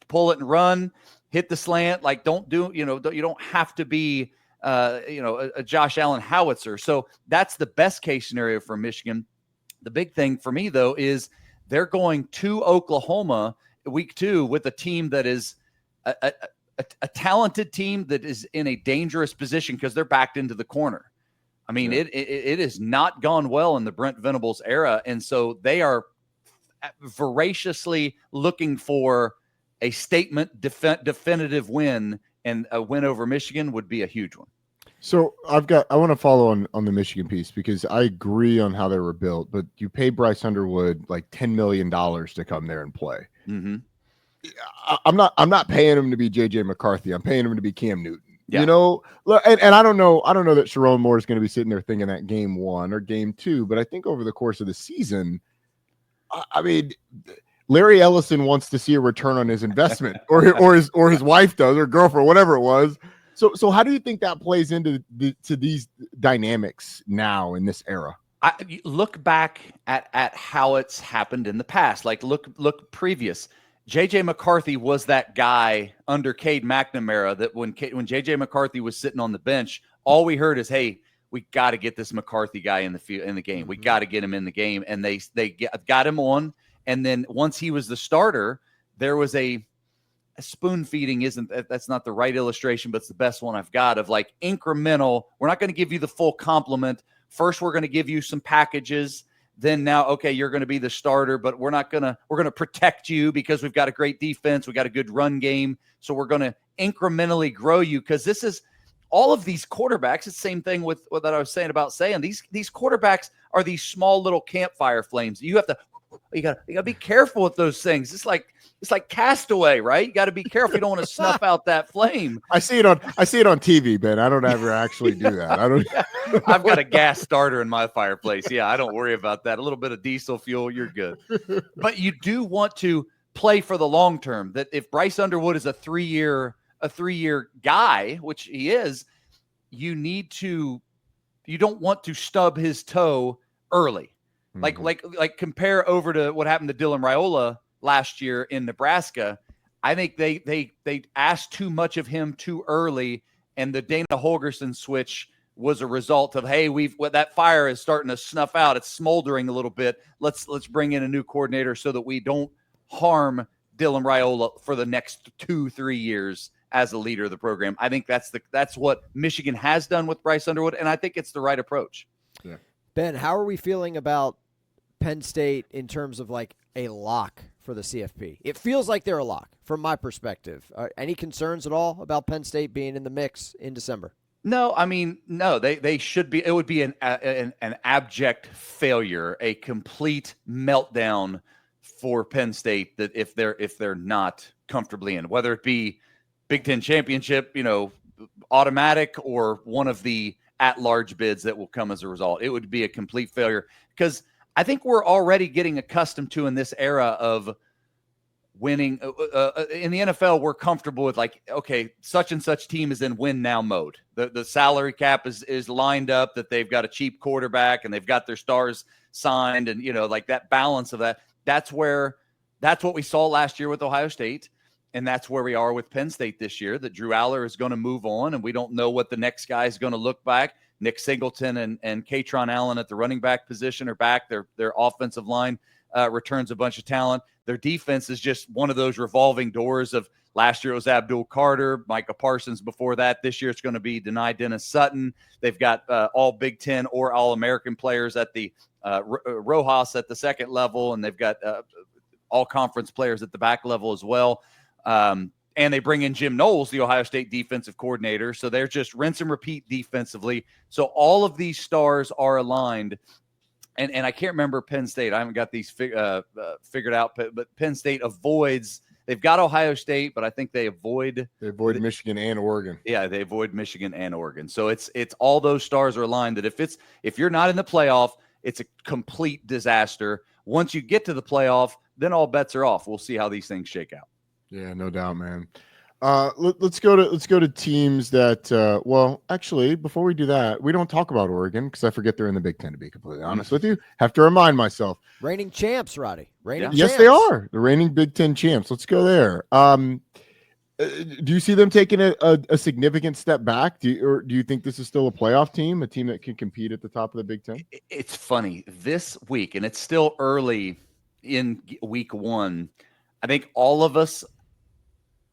pull it and run, hit the slant. Like, you don't have to be, a Josh Allen howitzer. So that's the best case scenario for Michigan. The big thing for me, though, is they're going to Oklahoma week 2 with a team that is a talented team that is in a dangerous position because they're backed into the corner. I mean, it has not gone well in the Brent Venables era. And so they are voraciously looking for a statement definitive win, and a win over Michigan would be a huge one. So I want to follow on the Michigan piece, because I agree on how they were built, but you pay Bryce Underwood like $10 million to come there and play. Mm-hmm. I'm not paying him to be JJ McCarthy. I'm paying him to be Cam Newton. Yeah. And I don't know that Sharon Moore is going to be sitting there thinking that game 1 or game 2, but I think over the course of the season, I mean, Larry Ellison wants to see a return on his investment, or his wife does, or girlfriend, whatever it was. So how do you think that plays into these dynamics now in this era? I look back at how it's happened in the past. Like look previous. J.J. McCarthy was that guy under Cade McNamara that when J.J. McCarthy was sitting on the bench, all we heard is, "Hey, we got to get this McCarthy guy in the game. We got to get him in the game." And they got him on. And then once he was the starter, there was a spoon feeding. That's not the right illustration, but it's the best one I've got, of like incremental. We're not going to give you the full complement. First, we're going to give you some packages. Then now, okay, you're going to be the starter, but we're going to protect you because we've got a great defense. We got a good run game. So we're going to incrementally grow you, because this is all of these quarterbacks. It's the same thing with what I was saying about these quarterbacks are these small little campfire flames. You got to be careful with those things. It's like Castaway, right? You got to be careful. You don't want to snuff out that flame. I see it on TV, Ben. I don't ever actually do that. I've got a gas starter in my fireplace. Yeah, I don't worry about that. A little bit of diesel fuel, you're good. But you do want to play for the long term. That if Bryce Underwood is a 3-year guy, which he is, you don't want to stub his toe early. Mm-hmm. Like compare over to what happened to Dylan Raiola last year in Nebraska. I think they asked too much of him too early, and the Dana Holgorsen switch was a result of, hey, that fire is starting to snuff out. It's smoldering a little bit. Let's bring in a new coordinator so that we don't harm Dylan Raiola for the next 2-3 years as a leader of the program. I think that's what Michigan has done with Bryce Underwood, and I think it's the right approach. Yeah. Ben, how are we feeling about Penn State in terms of like a lock for the CFP? It feels like they're a lock from my perspective. Any concerns at all about Penn State being in the mix in December? No, I mean, no, they should be. It would be an abject failure, a complete meltdown for Penn State that if they're not comfortably in, whether it be Big Ten championship, automatic, or one of the at-large bids that will come as a result. It would be a complete failure, because I think we're already getting accustomed to, in this era of winning in the NFL, we're comfortable with like, okay, such and such team is in win now mode. The salary cap is lined up, that they've got a cheap quarterback and they've got their stars signed, and like that balance of that. That's what we saw last year with Ohio State. And that's where we are with Penn State this year, that Drew Aller is going to move on, and we don't know what the next guy is going to look back. Nick Singleton and Katron Allen at the running back position are back. Their offensive line returns a bunch of talent. Their defense is just one of those revolving doors of last year it was Abdul Carter, Micah Parsons before that. This year it's going to be Denai Dennis Sutton. They've got all Big Ten or All-American players at the Rojas at the second level, and they've got all-conference players at the back level as well. And they bring in Jim Knowles, the Ohio State defensive coordinator. So they're just rinse and repeat defensively. So all of these stars are aligned. And I can't remember Penn State. I haven't got these figured out, but Penn State avoids. They've got Ohio State, but I think they avoid Michigan and Oregon. Yeah, they avoid Michigan and Oregon. So it's all those stars are aligned that if you're not in the playoff, it's a complete disaster. Once you get to the playoff, then all bets are off. We'll see how these things shake out. Yeah, no doubt, man. Let's go to teams that. Well, actually, before we do that, we don't talk about Oregon because I forget they're in the Big Ten. To be completely honest with you, have to remind myself. Reigning champs, Roddy. Reigning champs. Yes, they are the reigning Big Ten champs. Let's go there. Do you see them taking a significant step back? Do you think this is still a playoff team, a team that can compete at the top of the Big Ten? It's funny this week, and it's still early in week one. I think all of us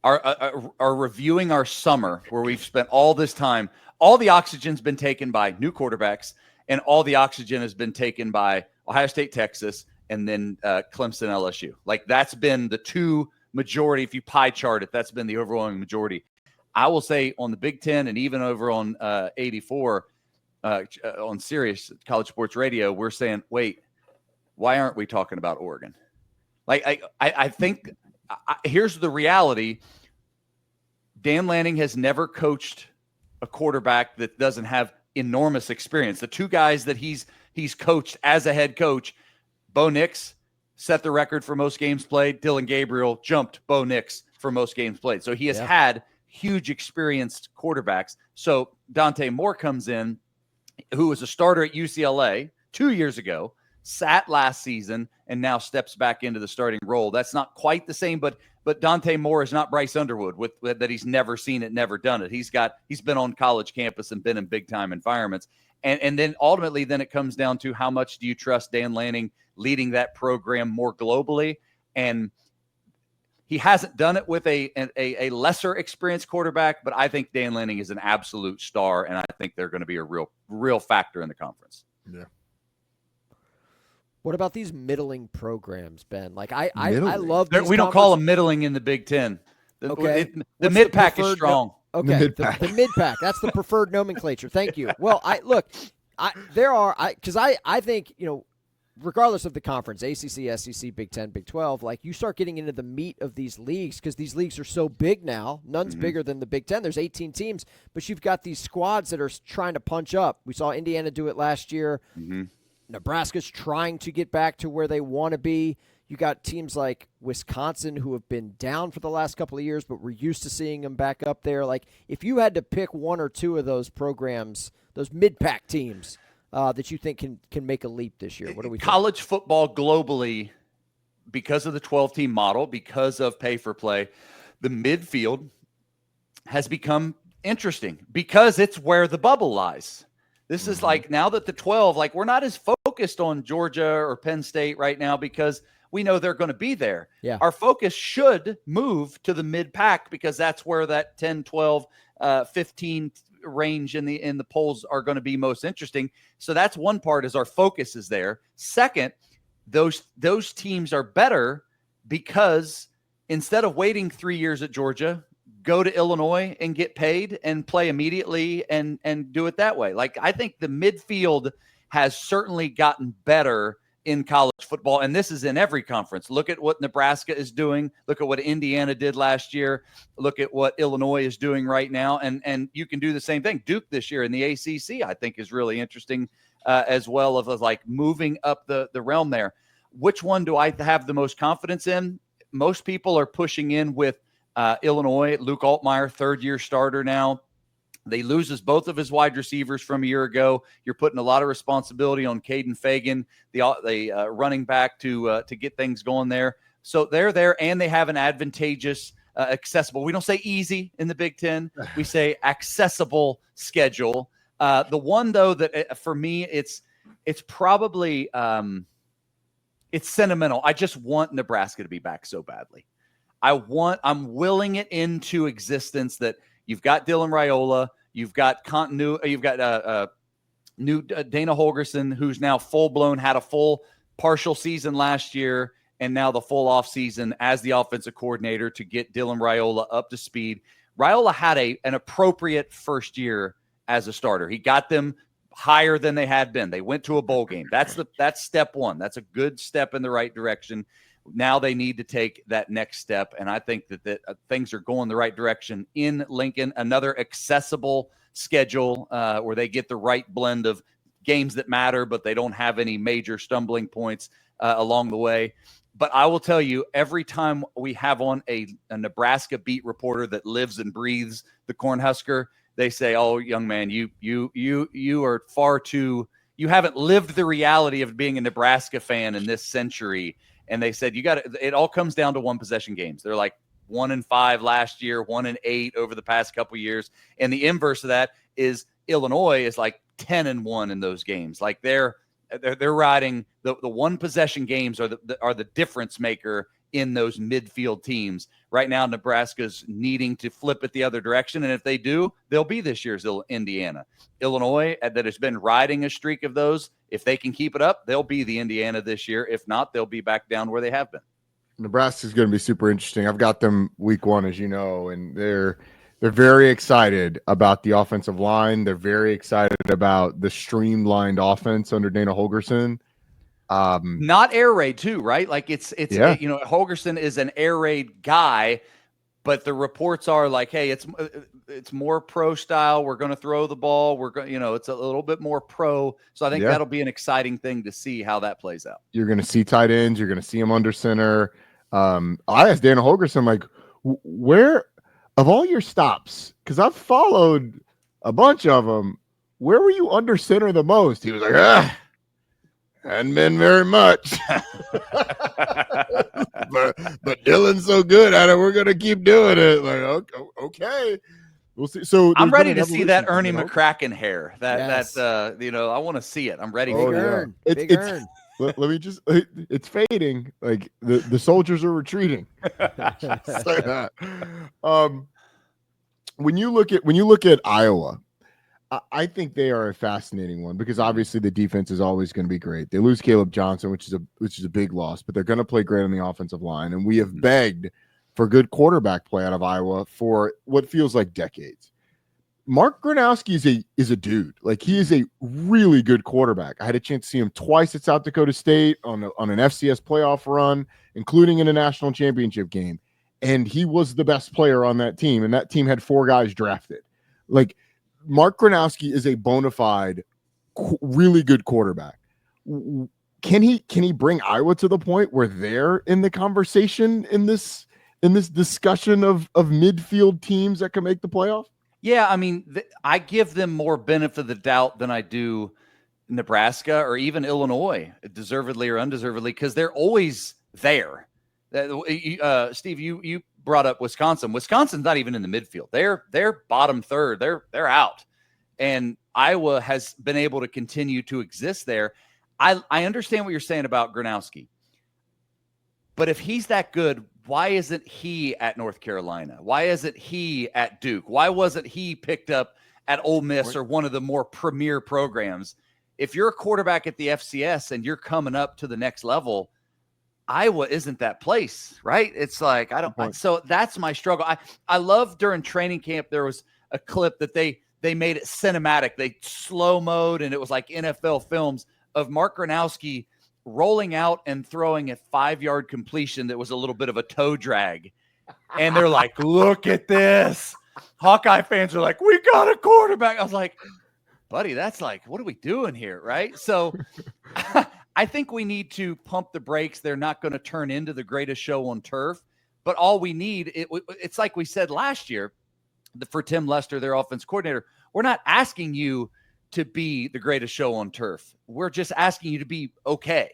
are reviewing our summer where we've spent all this time. All the oxygen's been taken by new quarterbacks, and all the oxygen has been taken by Ohio State, Texas, and then Clemson, LSU. Like that's been the two majority. If you pie chart it, that's been the overwhelming majority. I will say on the Big Ten and even over on 84 on Sirius College Sports Radio, we're saying, wait, why aren't we talking about Oregon? Like I think here's the reality. Dan Lanning has never coached a quarterback that doesn't have enormous experience. The two guys that he's coached as a head coach, Bo Nix set the record for most games played. Dylan Gabriel jumped Bo Nix for most games played. So he has had huge experienced quarterbacks. So Dante Moore comes in, who was a starter at UCLA 2 years ago, sat last season, and now steps back into the starting role. That's not quite the same, but Dante Moore is not Bryce Underwood with that he's never seen it, never done it. He's been on college campus and been in big time environments. And then ultimately then it comes down to how much do you trust Dan Lanning leading that program more globally? And he hasn't done it with a lesser experienced quarterback, but I think Dan Lanning is an absolute star, and I think they're going to be a real factor in the conference. Yeah. What about these middling programs, Ben? Like I love these. We don't call them middling in the Big Ten. Okay. The mid-pack is strong. Okay. The mid-pack. That's the preferred nomenclature. Thank you. Well, I think, regardless of the conference, ACC, SEC, Big 10, Big 12, like you start getting into the meat of these leagues because these leagues are so big now. None's bigger than the Big 10. There's 18 teams, but you've got these squads that are trying to punch up. We saw Indiana do it last year. Mm-hmm. Nebraska's trying to get back to where they want to be. You got teams like Wisconsin who have been down for the last couple of years, but we're used to seeing them back up there. Like if you had to pick one or two of those programs, those mid-pack teams that you think can make a leap this year, what do we think? College football globally, because of the 12-team model, because of pay for play, the midfield has become interesting because it's where the bubble lies. This is like now that the 12, like we're not as focused on Georgia or Penn State right now because we know they're going to be there. Yeah. Our focus should move to the mid-pack because that's where that 10, 12, 15 range in the polls are going to be most interesting. So that's one part is our focus is there. Second, those teams are better because instead of waiting 3 years at Georgia, go to Illinois and get paid and play immediately and do it that way. Like I think the midfield has certainly gotten better in college football, and this is in every conference. Look at what Nebraska is doing. Look at what Indiana did last year. Look at what Illinois is doing right now, and you can do the same thing. Duke this year in the ACC, I think, is really interesting as well of like moving up the realm there. Which one do I have the most confidence in? Most people are pushing in with Illinois. Luke Altmaier, third-year starter now. They loses both of his wide receivers from a year ago. You're putting a lot of responsibility on Caden Fagan, the running back, to get things going there. So they're there, and they have an advantageous accessible. We don't say easy in the Big Ten. We say accessible schedule. The one, though, that for me, it's probably it's sentimental. I just want Nebraska to be back so badly. I'm willing it into existence that you've got Dylan Raiola, you've got continuity, you've got new Dana Holgorsen, who's now full-blown, had a full partial season last year, and now the full off season as the offensive coordinator to get Dylan Raiola up to speed. Raiola had an appropriate first year as a starter. He got them higher than they had been. They went to a bowl game. That's step one. That's a good step in the right direction. Now they need to take that next step, and I think that things are going the right direction in Lincoln. Another accessible schedule where they get the right blend of games that matter, but they don't have any major stumbling points along the way. But I will tell you, every time we have on a Nebraska beat reporter that lives and breathes the Cornhusker, they say, "Oh, young man, you are far too. You haven't lived the reality of being a Nebraska fan in this century." And they said, it all comes down to one possession games. They're like 1-5 last year, 1-8 over the past couple of years. And the inverse of that is Illinois is like 10-1 in those games. Like they're riding the one possession games are the difference maker in those midfield teams. Right now, Nebraska's needing to flip it the other direction. And if they do, they'll be this year's Indiana. Illinois, that has been riding a streak of those, if they can keep it up, they'll be the Indiana this year. If not, they'll be back down where they have been. Nebraska's going to be super interesting. I've got them week 1, as you know, and they're very excited about the offensive line. They're very excited about the streamlined offense under Dana Holgorsen. Not air raid too, right? Like it's Holgorsen is an air raid guy, but the reports are like, hey, it's more pro style. We're going to throw the ball. We're going, it's a little bit more pro. So I think that'll be an exciting thing to see how that plays out. You're going to see tight ends. You're going to see them under center. I asked Dana Holgorsen, like, where of all your stops, because I've followed a bunch of them, where were you under center the most? He was like, hadn't been very much. but Dylan's so good at it, we're going to keep doing it. Like, okay. We'll see. So I'm ready to see that Ernie McCracken hair. I want to see it. I'm ready for it. Big Earn. Let me just, it's fading. Like the soldiers are retreating. Just like that. When you look at Iowa, I think they are a fascinating one because obviously the defense is always going to be great. They lose Caleb Johnson, which is a big loss, but they're going to play great on the offensive line. And we have begged for good quarterback play out of Iowa for what feels like decades. Mark Gronowski is a dude. Like, he is a really good quarterback. I had a chance to see him twice at South Dakota State on an FCS playoff run, including in a national championship game. And he was the best player on that team. And that team had 4 guys drafted. Like, Mark Gronowski is a bona fide, really good quarterback. Can he bring Iowa to the point where they're in the conversation in this discussion of midfield teams that can make the playoff? Yeah, I mean, I give them more benefit of the doubt than I do Nebraska or even Illinois, deservedly or undeservedly, because they're always there. Steve, you brought up Wisconsin. Wisconsin's not even in the midfield. They're bottom third. They're out. And Iowa has been able to continue to exist there. I understand what you're saying about Gronowski. But if he's that good, why isn't he at North Carolina? Why isn't he at Duke? Why wasn't he picked up at Ole Miss or one of the more premier programs? If you're a quarterback at the FCS and you're coming up to the next level, Iowa isn't that place, right? It's like, so that's my struggle. I love during training camp, there was a clip that they made it cinematic. They slow mode, and it was like NFL films of Mark Gronowski rolling out and throwing a 5-yard completion that was a little bit of a toe drag. And they're like, look at this. Hawkeye fans are like, we got a quarterback. I was like, buddy, that's like, what are we doing here, right? So I think we need to pump the brakes. They're not going to turn into the greatest show on turf. But all we need, it's like we said last year, for Tim Lester, their offense coordinator, we're not asking you to be the greatest show on turf. We're just asking you to be okay.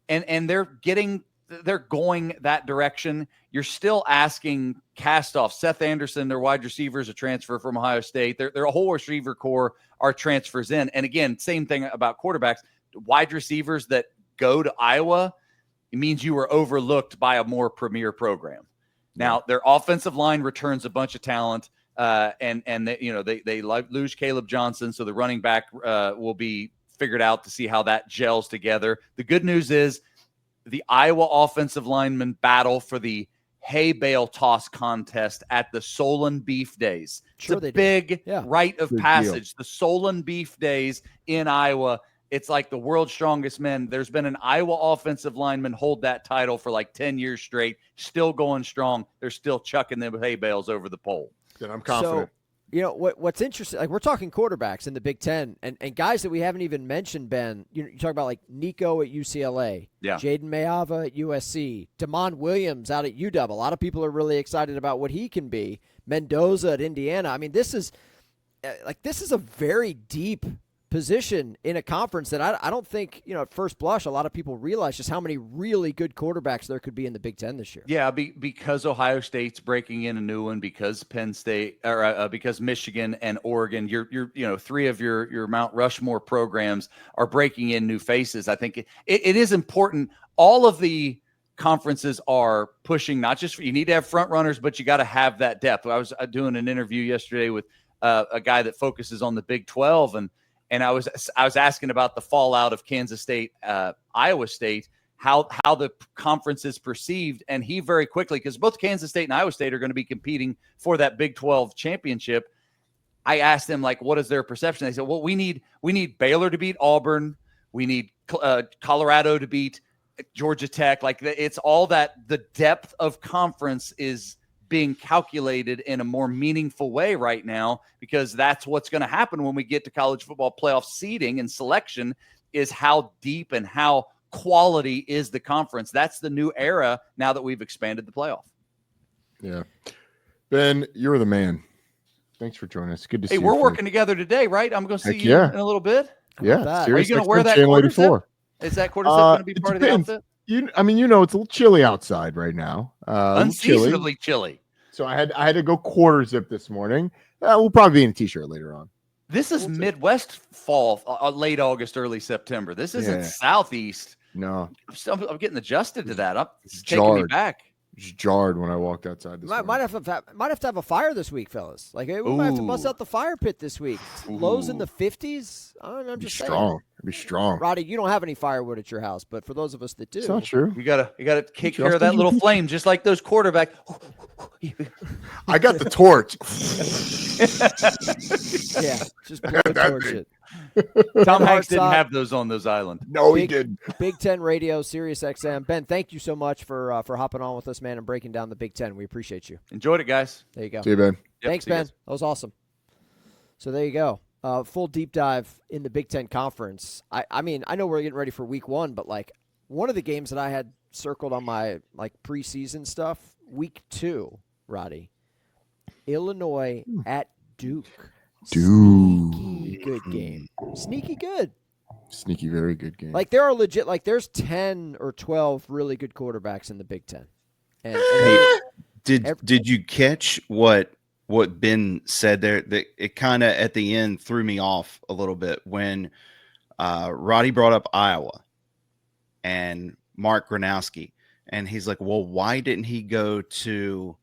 And they're getting they're going that direction. You're still asking cast-off. Seth Anderson, their wide receiver, is a transfer from Ohio State. Their whole receiver core are transfers in. And again, same thing about quarterbacks. Wide receivers that go to Iowa, it means you were overlooked by a more premier program. Now, their offensive line returns a bunch of talent, and they lose Caleb Johnson, so the running back will be figured out to see how that gels together. The good news is the Iowa offensive linemen battle for the hay bale toss contest at the Solon Beef Days. Sure, it's a big rite of passage. Deal. The Solon Beef Days in Iowa. It's like the world's strongest men. There's been an Iowa offensive lineman hold that title for like 10 years straight, still going strong. They're still chucking them hay bales over the pole. Then I'm confident. So, what's interesting, like we're talking quarterbacks in the Big Ten and guys that we haven't even mentioned, Ben. You talk about like Nico at UCLA, Jaden Mayava at USC, Damon Williams out at UW. A lot of people are really excited about what he can be. Mendoza at Indiana. I mean, this is a very deep position in a conference that I don't think, at first blush, a lot of people realize just how many really good quarterbacks there could be in the Big Ten this year. Yeah, because Ohio State's breaking in a new one, because Penn State or because Michigan and Oregon, you're three of your Mount Rushmore programs are breaking in new faces. I think it is important. All of the conferences are pushing, not just you need to have front runners, but you got to have that depth. I was doing an interview yesterday with a guy that focuses on the Big 12, and I was asking about the fallout of Kansas State, Iowa State, how the conference is perceived, and he very quickly, because both Kansas State and Iowa State are going to be competing for that Big 12 championship. I asked them, like, what is their perception? They said, well, we need Baylor to beat Auburn, we need Colorado to beat Georgia Tech. Like, it's all that the depth of conference is being calculated in a more meaningful way right now, because that's what's going to happen when we get to college football playoff seeding and selection, is how deep and how quality is the conference. That's the new era now that we've expanded the playoff. Yeah. Ben, you're the man. Thanks for joining us. Good to see you. Hey, we're working together today, right? I'm going to see you in a little bit. Yeah. Are you going to wear that quarter zip? Is that quarter zip going to be part of the outfit? It's a little chilly outside right now. Unseasonably chilly. So I had to go quarter zip this morning. We'll probably be in a t-shirt later on. This is Midwest fall, late August, early September. This isn't Southeast. No, I'm getting adjusted to that. It's taking me back. Just jarred when I walked outside this morning. Might have to have a fire this week, fellas. Like, we might have to bust out the fire pit this week. Lows in the 50s. I'm just saying. It'd be strong. Roddy, you don't have any firewood at your house, but for those of us that do, it's not true. You gotta take care of that little flame, just like those quarterbacks. I got the torch. Yeah, just blow the torch it. Tom Hanks didn't have those on those islands. No, he didn't. Big Ten Radio, Sirius XM. Ben, thank you so much for hopping on with us, man, and breaking down the Big Ten. We appreciate you. Enjoyed it, guys. There you go. See you, Ben. Thanks, Ben. That was awesome. So there you go. Full deep dive in the Big Ten Conference. I mean, I know we're getting ready for week 1, but like one of the games that I had circled on my like preseason stuff, week 2, Roddy, Illinois at Duke. Sneaky good game. Sneaky good. Sneaky, very good game. Like there are legit, like there's 10 or 12 really good quarterbacks in the Big Ten. And did you catch what Ben said there? That it kind of at the end threw me off a little bit when Roddy brought up Iowa and Mark Gronowski, and he's like, well, why didn't he go to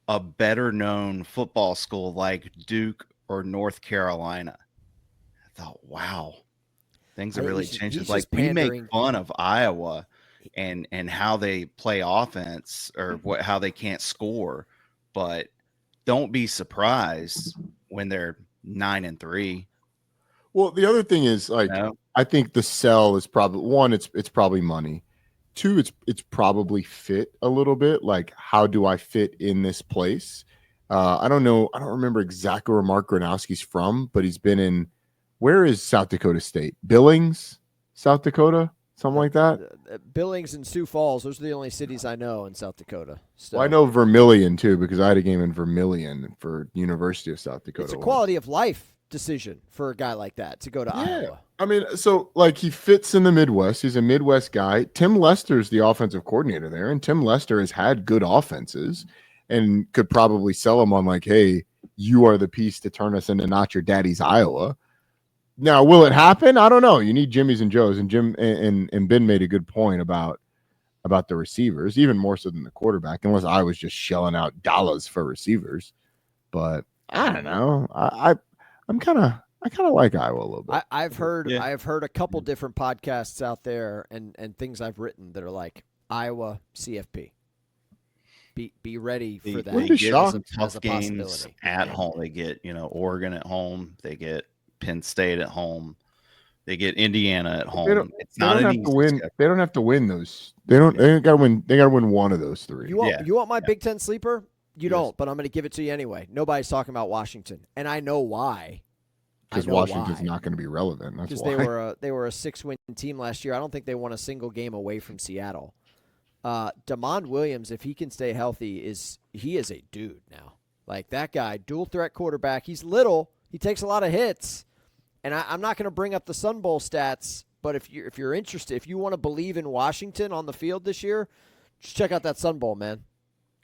a better known football school like Duke or North Carolina? I thought, wow, things have really changed. It's like we make fun of Iowa and how they play offense or how they can't score, but don't be surprised when they're 9-3. Well, the other thing is, like, I think the sell is probably one. It's probably money. 2, it's probably fit a little bit. Like, how do I fit in this place? I don't know. I don't remember exactly where Mark Gronowski's from, but he's been in. Where is South Dakota State? Billings, South Dakota, something like that. Billings and Sioux Falls. Those are the only cities I know in South Dakota. Well, I know Vermilion too because I had a game in Vermilion for University of South Dakota. It's a quality of life decision for a guy like that to go to Iowa. I mean, so like he fits in the Midwest. He's a Midwest guy. Tim Lester's the offensive coordinator there, and Tim Lester has had good offenses and could probably sell him on like, hey, you are the piece to turn us into not your daddy's Iowa. Now, will it happen? I don't know. You need Jimmys and Joes, and Jim and Ben made a good point about the receivers, even more so than the quarterback, unless I was just shelling out dollars for receivers. But I don't know. I kind of like Iowa a little bit. I've heard a couple different podcasts out there and things I've written that are like Iowa CFP. Be ready for that. Wouldn't be shocked. Some tough games at home. They get Oregon at home. They get Penn State at home. They get Indiana at home. It's not an easy schedule. They don't have to win those. They got to win. They got to win one of those three. You want my Big Ten sleeper? You don't, but I'm going to give it to you anyway. Nobody's talking about Washington, and I know why. Because Washington's not going to be relevant. That's why. Because they were a 6-win team last year. I don't think they won a single game away from Seattle. Damond Williams, if he can stay healthy, he is a dude now. Like that guy, dual threat quarterback. He's little. He takes a lot of hits. And I'm not going to bring up the Sun Bowl stats, but if you're interested, if you want to believe in Washington on the field this year, just check out that Sun Bowl, man.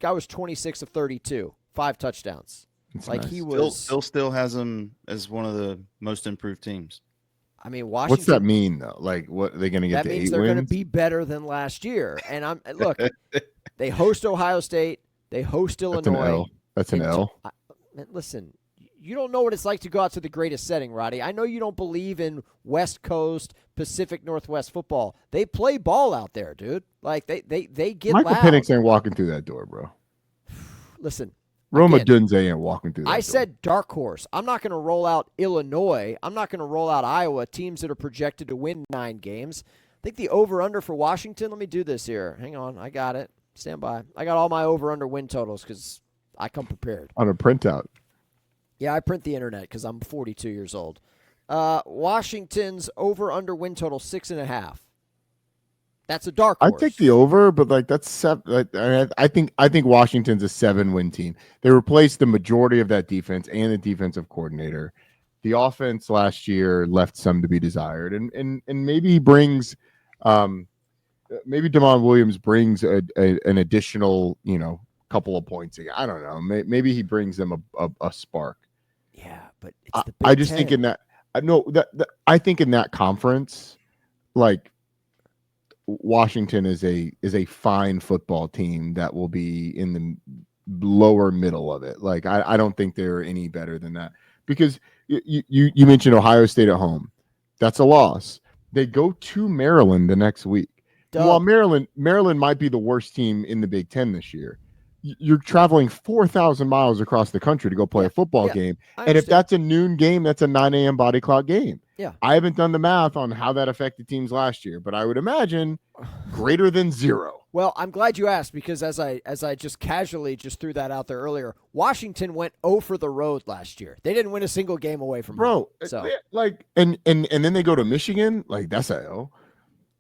Guy was 26 of 32, 5 touchdowns. That's like nice. he was. Bill still has him as one of the most improved teams. I mean, Washington. What's that mean though? Like, what are they going to get? That means they're going to be better than last year. And look, they host Ohio State, they host Illinois. That's an L. Listen. You don't know what it's like to go out to the greatest setting, Roddy. I know you don't believe in West Coast, Pacific Northwest football. They play ball out there, dude. Like they get Michael loud. Penix ain't walking through that door, bro. Listen, Roma Dunze ain't walking through that door. said dark horse. I'm not going to roll out Illinois. I'm not going to roll out Iowa, teams that are projected to win 9 games. I think the over-under for Washington, let me do this here. Hang on, I got it. Stand by. I got all my over-under win totals because I come prepared. On a printout. Yeah, I print the internet because I'm 42 years old. Washington's over/under win total 6.5. That's a dark horse. I take the over, but like that's 7. I think Washington's a 7-win team. They replaced the majority of that defense and the defensive coordinator. The offense last year left some to be desired, and maybe he brings, maybe Damond Williams brings an additional couple of points again. I don't know. Maybe he brings them a spark. Yeah, but it's the Big I just 10. think in that I think in that conference, like Washington is a fine football team that will be in the lower middle of it. Like I don't think they're any better than that because you mentioned Ohio State at home. That's a loss. They go to Maryland the next week. While Maryland might be the worst team in the Big Ten this year. You're traveling 4,000 miles across the country to go play a football game. And if that's a noon game, that's a 9 a.m. body clock game. Yeah. I haven't done the math on how that affected teams last year, but I would imagine greater than 0. Well, I'm glad you asked because as I just casually just threw that out there earlier, Washington went 0 for the road last year. They didn't win a single game away from home. So like and then they go to Michigan, like that's a L.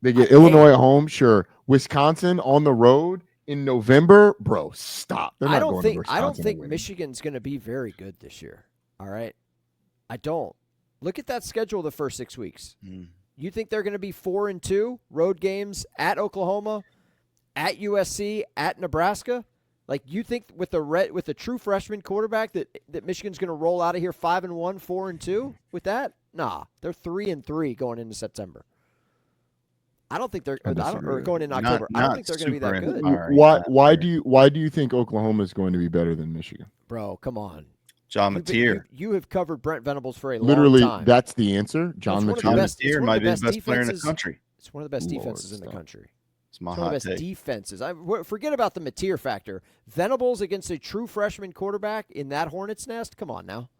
They get Illinois at home, sure. Wisconsin on the road. In November, bro, stop. I don't think Michigan's going to be very good this year. All right, I don't. Look at that schedule the first 6 weeks. You think they're going to be 4-2 road games at Oklahoma, at USC, at Nebraska? Like you think with a true freshman quarterback that Michigan's going to roll out of here 5-1, 4-2 with that? Nah, they're 3-3 going into September. I don't think they're going in October. I don't think they're going to be that good. Why do you think Oklahoma is going to be better than Michigan? Bro, come on. John Mateer. You have covered Brent Venables for a Literally, long time. that's the answer. John Mateer might be the best player in the country. It's one of the best defenses in the country. It's my one of the best defenses. Forget about the Mateer factor. Venables against a true freshman quarterback in that Hornets nest? Come on now.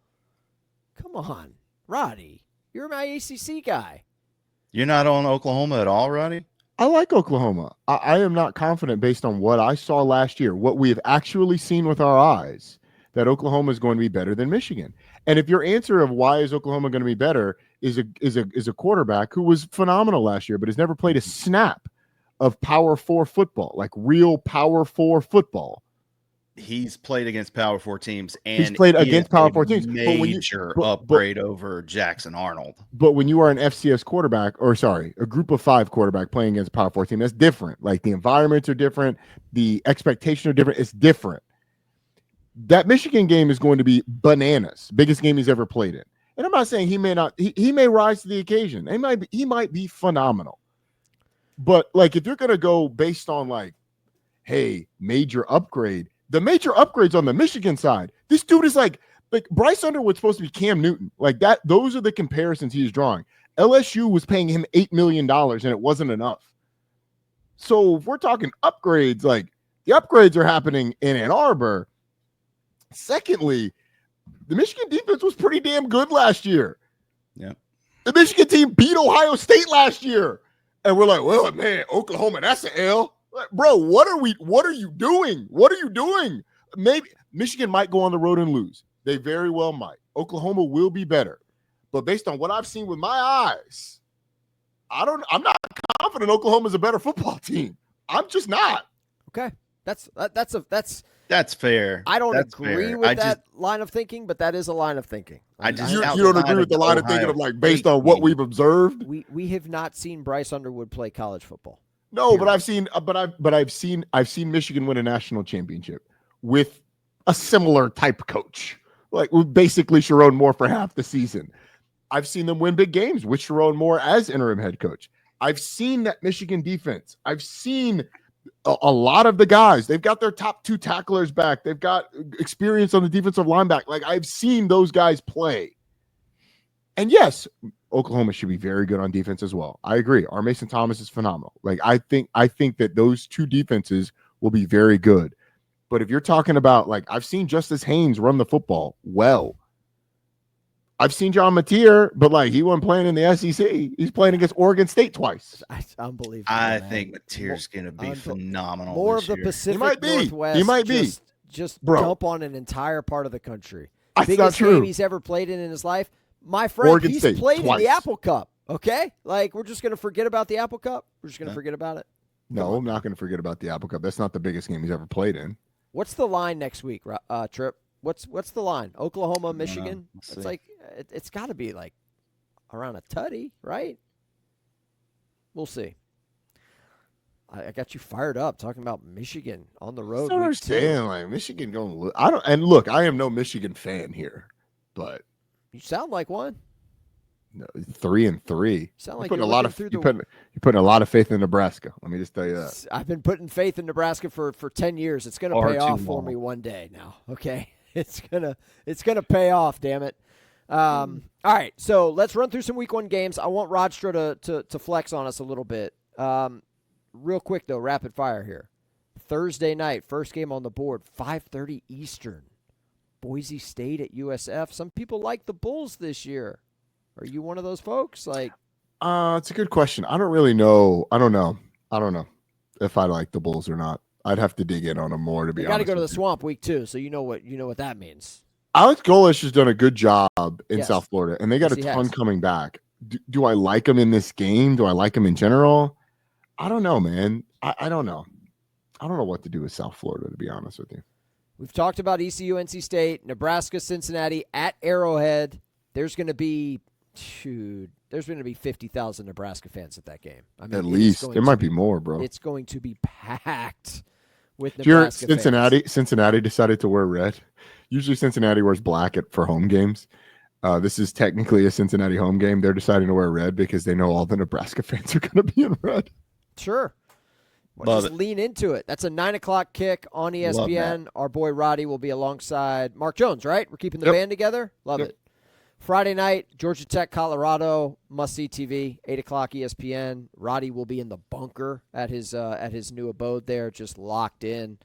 Come on. Roddy, you're my ACC guy. You're not on Oklahoma at all, Roddy? I like Oklahoma. I am not confident based on what I saw last year, what we have actually seen with our eyes, that Oklahoma is going to be better than Michigan. And if your answer of why is Oklahoma going to be better is a quarterback who was phenomenal last year, but has never played a snap of Power 4 football, like real Power 4 football, he's played against Power 4 teams, and He's played he against is Power a 4 teams. major upgrade over Jackson Arnold. But when you are an FCS quarterback, a group of 5 quarterback playing against a Power 4 team, that's different. Like the environments are different, the expectations are different. It's different. That Michigan game is going to be bananas, biggest game he's ever played in. And I'm not saying he may not, he may rise to the occasion. He might be phenomenal. But like if you're gonna go based on like, hey, major upgrade, the major upgrades on the Michigan side, this dude is like Bryce Underwood's supposed to be Cam Newton. Like that, those are the comparisons he's drawing. LSU was paying him $8 million and it wasn't enough. So if we're talking upgrades, like the upgrades are happening in Ann Arbor. Secondly, the Michigan defense was pretty damn good last year. Yeah. The Michigan team beat Ohio State last year. And we're like, well, man, Oklahoma, that's an L. Like, bro, what are you doing? What are you doing? Maybe Michigan might go on the road and lose. They very well might. Oklahoma will be better. But based on what I've seen with my eyes, I'm not confident Oklahoma's a better football team. I'm just not. Okay. That's fair. I don't That's agree fair. with that line of thinking, but that is a line of thinking. I just You don't agree with the line of thinking of like based on what we've observed? We have not seen Bryce Underwood play college football. No, but I've seen Michigan win a national championship with a similar type coach, like with basically Sharon Moore for half the season. I've seen them win big games with Sharon Moore as interim head coach. I've seen that Michigan defense. I've seen a lot of the guys. They've got their top 2 tacklers back. They've got experience on the defensive line back. Like I've seen those guys play. And yes, Oklahoma should be very good on defense as well. I agree. R. Mason Thomas is phenomenal. Like I think that those 2 defenses will be very good. But if you're talking about like I've seen Justice Haynes run the football well. I've seen John Mateer, but like he wasn't playing in the SEC. He's playing against Oregon State twice. That's unbelievable. I think Mateer's going to be phenomenal. More of the year. Pacific Northwest. He might be. Just Bro. dump on an entire part of the country. That's Biggest not true. game he's ever played in his life. My friend, Oregon he's State, played twice. in the Apple Cup. Okay? Like, we're just going to forget about the Apple Cup? We're just going to forget about it? No, I'm not going to forget about the Apple Cup. That's not the biggest game he's ever played in. What's the line next week, Trip? What's the line? Oklahoma, Michigan? It's like it's got to be like around a tutty, right? We'll see. I got you fired up talking about Michigan on the road. I don't understand. Like Michigan going. I am no Michigan fan here, but you sound like one. No, 3-3. You sound like you're you're putting a lot of faith in Nebraska. Let me just tell you that. I've been putting faith in Nebraska for 10 years. It's going to pay off for me one day now. Okay, it's gonna pay off. Damn it. All right, so let's run through some Week 1 games. I want Rodstra to flex on us a little bit. Real quick though, rapid fire here. Thursday night, first game on the board, 5:30 Eastern. Boise State at USF. Some people like the Bulls this year. Are you one of those folks? Like, it's a good question. I don't really know. I don't know if I like the Bulls or not. I'd have to dig in on them more to be honest. You got to go to the Swamp Week 2, so you know what that means. Alex Golish has done a good job in Yes. South Florida, and they got Yes, a ton coming back. Do I like them in this game? Do I like them in general? I don't know, man. I don't know. I don't know what to do with South Florida, to be honest with you. We've talked about ECU, NC State, Nebraska, Cincinnati at Arrowhead. There's going to be 50,000 Nebraska fans at that game. I mean, at least there might be more, bro. It's going to be packed with Nebraska. Nebraska fans. Cincinnati decided to wear red. Usually Cincinnati wears black for home games. This is technically a Cincinnati home game. They're deciding to wear red because they know all the Nebraska fans are going to be in red. Sure. Just lean into it. That's a 9:00 kick on ESPN. Our boy Roddy will be alongside Mark Jones, right? We're keeping the band together. Love it. Friday night, Georgia Tech, Colorado, must-see TV, 8:00 ESPN. Roddy will be in the bunker at his new abode there, just locked in.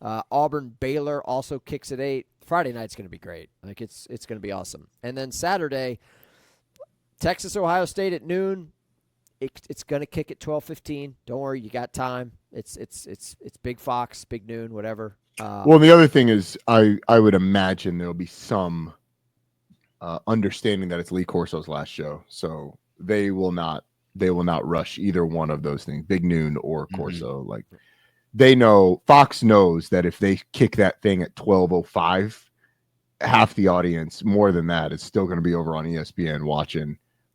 Auburn, Baylor also kicks at 8. Friday night's going to be great. Like it's going to be awesome. And then Saturday, Texas, Ohio State at noon. It's going to kick at 12:15. Don't worry, you got time. It's Big Fox, Big Noon, whatever. Well, the other thing is, I would imagine there'll be some understanding that it's Lee Corso's last show, so they will not rush either one of those things, Big Noon or Corso. Like they know, Fox knows that if they kick that thing at 12:05, half the audience, more than that, is still going to be over on ESPN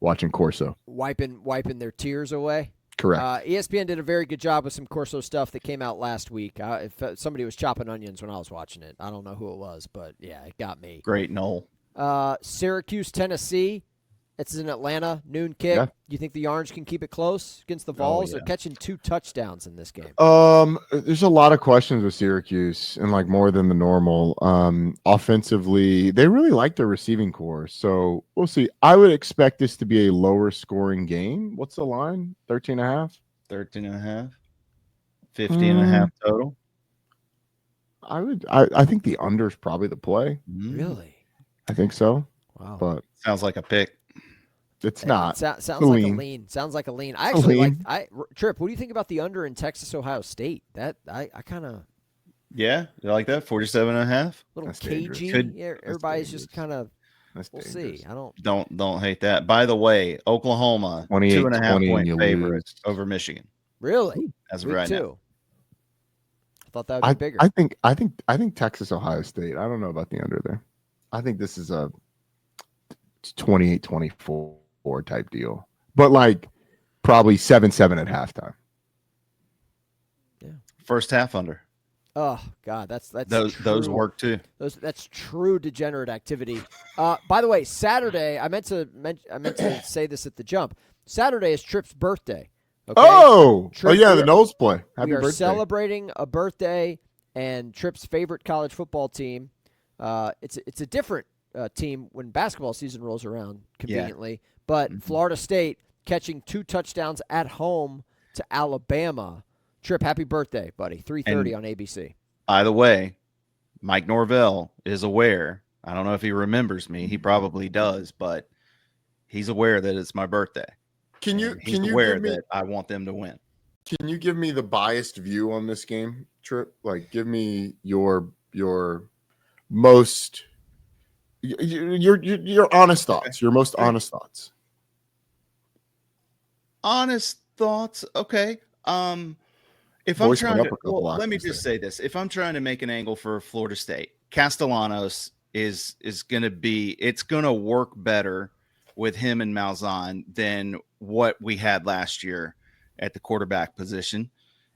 watching Corso. Wiping their tears away. Correct. ESPN did a very good job with some Corso stuff that came out last week. If somebody was chopping onions when I was watching it. I don't know who it was, but yeah, it got me. Great, Noel. Syracuse, Tennessee. It's in Atlanta, noon kick. Yeah. You think the Orange can keep it close against the Vols? They're catching 2 touchdowns in this game. There's a lot of questions with Syracuse, and like more than the normal. Offensively, they really like their receiving core, so we'll see. I would expect this to be a lower scoring game. What's the line? 13.5? 13.5. 50.5 total. I think the under is probably the play. Really? I think so. Wow. But sounds like a pick. It's not. Sounds like a lean. Sounds like a lean. I actually like. Trip. What do you think about the under in Texas, Ohio State? That I kind of. Yeah, you like that? 47.5. Little That's cagey. dangerous. Yeah, everybody's just kind of. That's We'll dangerous. see. I don't. Don't hate that. By the way, Oklahoma 2.5 point favorite over Michigan. Really? As of Week right 2. now. I thought that would be bigger. I think Texas, Ohio State. I don't know about the under there. I think this is a 28-24 type deal, but like probably 7-7 at halftime. Yeah. First half under. Oh God, that's those work too. That's true degenerate activity. By the way, Saturday, I meant to say this at the jump. Saturday is Tripp's birthday. Okay? Trip, yeah, the Knowles play. Happy we are birthday. Celebrating a birthday and Tripp's favorite college football team. It's a different team when basketball season rolls around conveniently, but Florida State catching 2 touchdowns at home to Alabama. Tripp, happy birthday, buddy. 3:30 on ABC. By the way, Mike Norvell is aware. I don't know if he remembers me. He probably does, but he's aware that it's my birthday. He's aware that I want them to win. Can you give me the biased view on this game, Tripp? Like, give me your most your honest thoughts. Your most honest thoughts. Honest thoughts. Okay. If Voice I'm went trying up to, a couple let me octaves just there. say this: if I'm trying to make an angle for Florida State, Castellanos is going to be. It's going to work better with him and Malzahn than what we had last year at the quarterback position.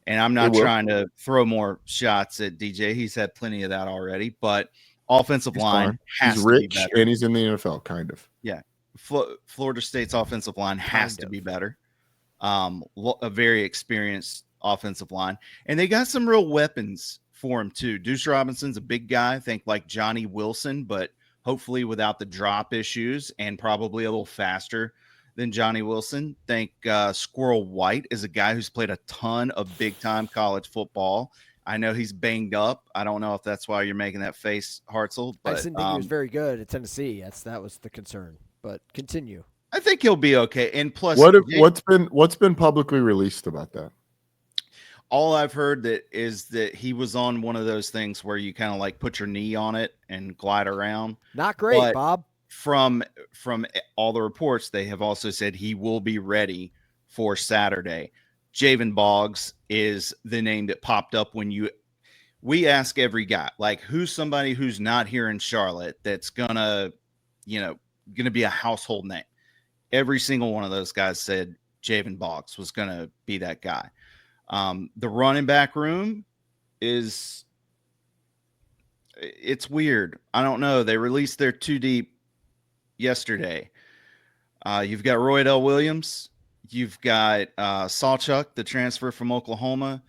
And I'm not trying to throw more shots at DJ. He's had plenty of that already. But offensive line has to be better. And he's in the NFL, kind of. Yeah, Florida State's offensive line has to be better. A very experienced offensive line, and they got some real weapons for him too. Deuce Robinson's a big guy, I think like Johnny Wilson, but hopefully without the drop issues and probably a little faster than Johnny Wilson. Think Squirrel White is a guy who's played a ton of big time college football. I know he's banged up. I don't know if that's why you're making that face, Hartzell. But I just didn't think he was very good at Tennessee. That was the concern. But continue. I think he'll be okay. And plus, what's been publicly released about that? All I've heard is that he was on one of those things where you kind of like put your knee on it and glide around. Not great, but Bob. From all the reports, they have also said he will be ready for Saturday. Javen Boggs is the name that popped up when we ask every guy, like, who's somebody who's not here in Charlotte that's gonna be a household name. Every single one of those guys said Javen Boggs was gonna be that guy. The running back room it's weird. I don't know. They released their 2 deep yesterday. You've got Roydell Williams. You've got Sawchuk, the transfer from Oklahoma.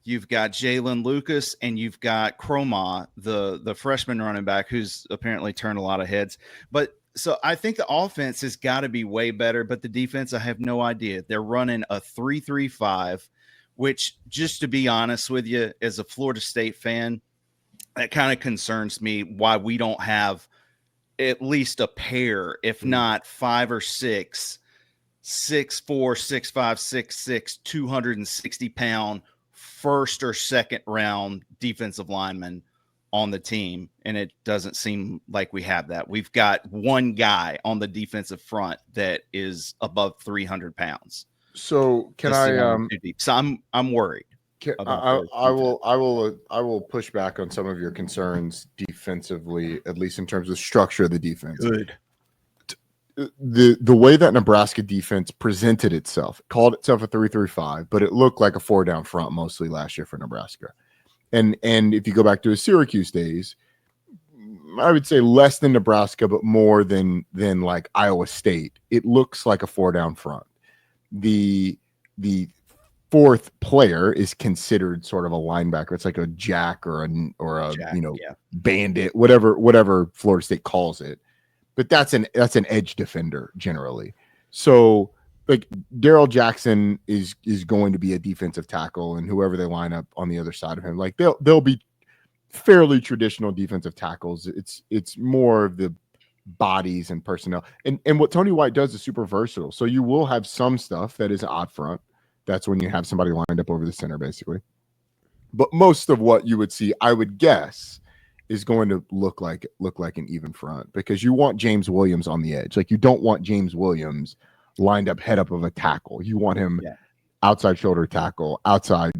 You've got Jalen Lucas, and you've got Cromah, the freshman running back, who's apparently turned a lot of heads. But so I think the offense has got to be way better, but the defense, I have no idea. They're running a 3-3-5, which, just to be honest with you, as a Florida State fan, that kind of concerns me why we don't have at least a pair, if not 5 or 6, 6'4", 6'5", 6'6", 260-pound first or second round defensive linemen on the team, and it doesn't seem like we have that. We've got one guy on the defensive front that is above 300 pounds. So so I'm worried. I will push back on some of your concerns defensively, at least in terms of structure of the defense. Good. The way that Nebraska defense presented itself, called itself a 3-3-5, but it looked like a 4-down front mostly last year for Nebraska. And if you go back to his Syracuse days, I would say less than Nebraska, but more than like Iowa State. It looks like a 4-down front. The fourth player is considered sort of a linebacker. It's like a jack or a bandit, whatever Florida State calls it. But that's an edge defender generally. So like Darrell Jackson is going to be a defensive tackle, and whoever they line up on the other side of him, like they'll be fairly traditional defensive tackles. It's more of the bodies and personnel. And what Tony White does is super versatile. So you will have some stuff that is odd front. That's when you have somebody lined up over the center, basically. But most of what you would see, I would guess, is going to look like an even front, because you want James Williams on the edge. Like, you don't want James Williams lined up head up of a tackle. You want him outside shoulder tackle, outside,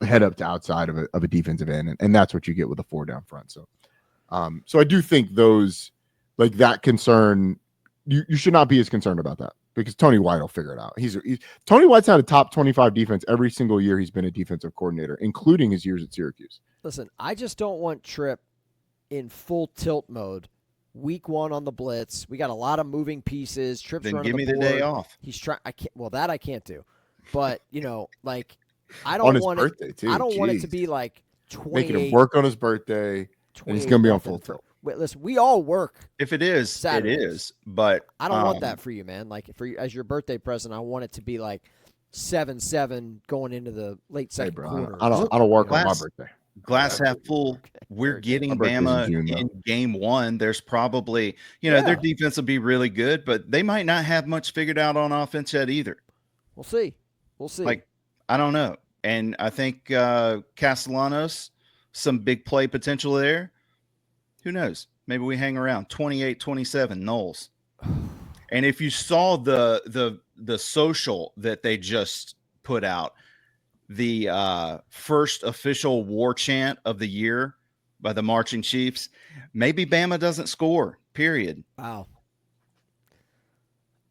head up to outside of a defensive end. And that's what you get with a 4-down front. So I do think those, like, that concern, you should not be as concerned about that, because Tony White will figure it out. Tony White's had a top 25 defense every single year he's been a defensive coordinator, including his years at Syracuse. Listen, I just don't want Tripp in full tilt mode. Week 1 on the blitz. We got a lot of moving pieces. Tripp's Then running give me the the board. day off. He's trying. I can't. Well, that I can't do. But like, I On don't his want birthday, it. too. I don't want it to Jeez. be like 28. Making him work on his birthday, and he's going to be on full tilt. Wait, listen, we all work. If it is, Saturdays. it is. But I don't want that for you, man. Like, for you as your birthday present, I want it to be like 7-7 going into the late second quarter. I don't work on my birthday. Glass half full. We're getting Bama in game 1. There's probably, their defense will be really good, but they might not have much figured out on offense yet either. We'll see. Like, I don't know. And I think Castellanos, some big play potential there. Who knows? Maybe we hang around 28-27 Knowles. And if you saw the social that they just put out, the first official war chant of the year by the Marching Chiefs, maybe Bama doesn't score, period. Wow.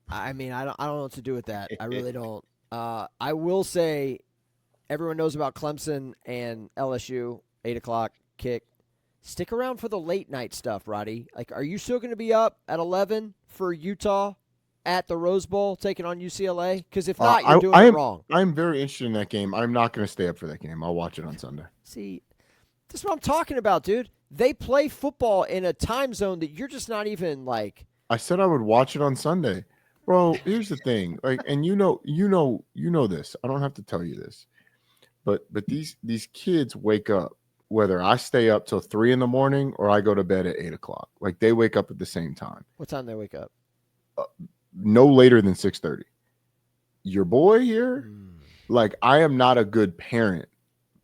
I mean, I don't know what to do with that. I really don't. I will say, everyone knows about Clemson and LSU, 8 o'clock kick. Stick around for the late night stuff, Roddy. Like, are you still going to be up at 11 for Utah at the Rose Bowl taking on UCLA? Because if not, you're doing it wrong. I'm very interested in that game. I'm not going to stay up for that game. I'll watch it on Sunday. See, this is what I'm talking about, dude. They play football in a time zone that you're just not even like. I said I would watch it on Sunday. Bro, here's the thing. Like, and you know this. I don't have to tell you this. But these kids wake up, whether I stay up till 3 a.m. or I go to bed at 8 o'clock. Like, they wake up at the same time. What time they wake up? No later than 6:30. Your boy here, like, I am not a good parent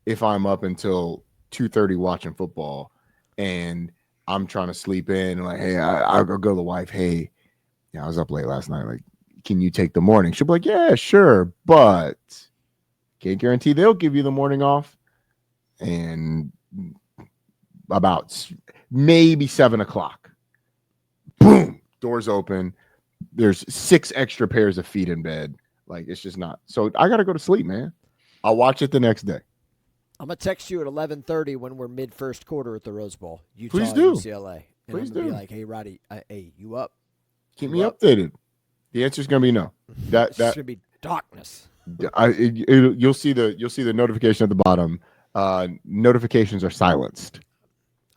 if I'm up until 2:30 watching football and I'm trying to sleep in. Like, hey, I'll go to the wife. Hey, I was up late last night. Like, can you take the morning? She'll be like, yeah, sure, but can't guarantee they'll give you the morning off. And about maybe 7 o'clock, boom, doors open. There's 6 extra pairs of feet in bed. Like, it's just not. So I got to go to sleep, man. I'll watch it the next day. I'm going to text you at 11:30 when we're mid-first quarter at the Rose Bowl. Utah, Please do. UCLA. And Please I'm going to do. be like, hey, Roddy, hey, you up? Keep me updated. The answer is going to be no. It's going to be darkness. You'll see the notification at the bottom. Notifications are silenced.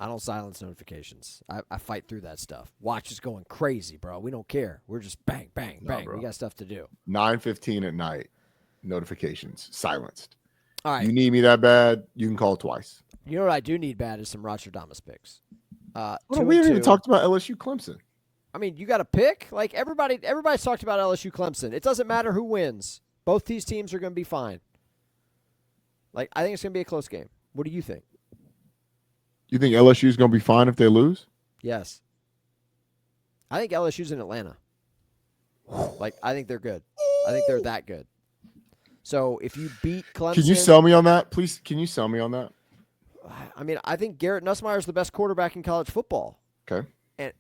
I don't silence notifications. I fight through that stuff. Watch is going crazy, bro. We don't care. We're just bang, bang, bang. Bro. We got stuff to do. 9:15 at night. Notifications silenced. All right. You need me that bad, you can call twice. You know what I do need bad is some Rostradamus picks. We haven't even talked about LSU Clemson. I mean, you got to pick. Like, everybody's talked about LSU Clemson. It doesn't matter who wins. Both these teams are going to be fine. Like, I think it's going to be a close game. What do you think? You think LSU is going to be fine if they lose? Yes. I think LSU's in Atlanta. Like, I think they're good. I think they're that good. So if you beat Clemson, Can you sell me on that, please? Can you sell me on that? I mean, I think Garrett Nussmeier is the best quarterback in college football. Okay.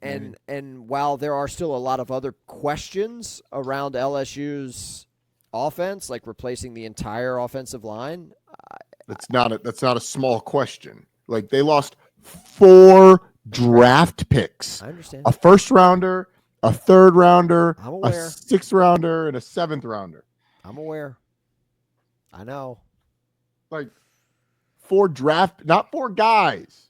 And while there are still a lot of other questions around LSU's offense, like replacing the entire offensive line, that's not a small question. Like, they lost 4 draft picks. I understand. A first rounder, a third rounder, I'm a aware. 6th rounder, and a 7th rounder. I'm aware. I know. Like, 4 draft, not 4 guys.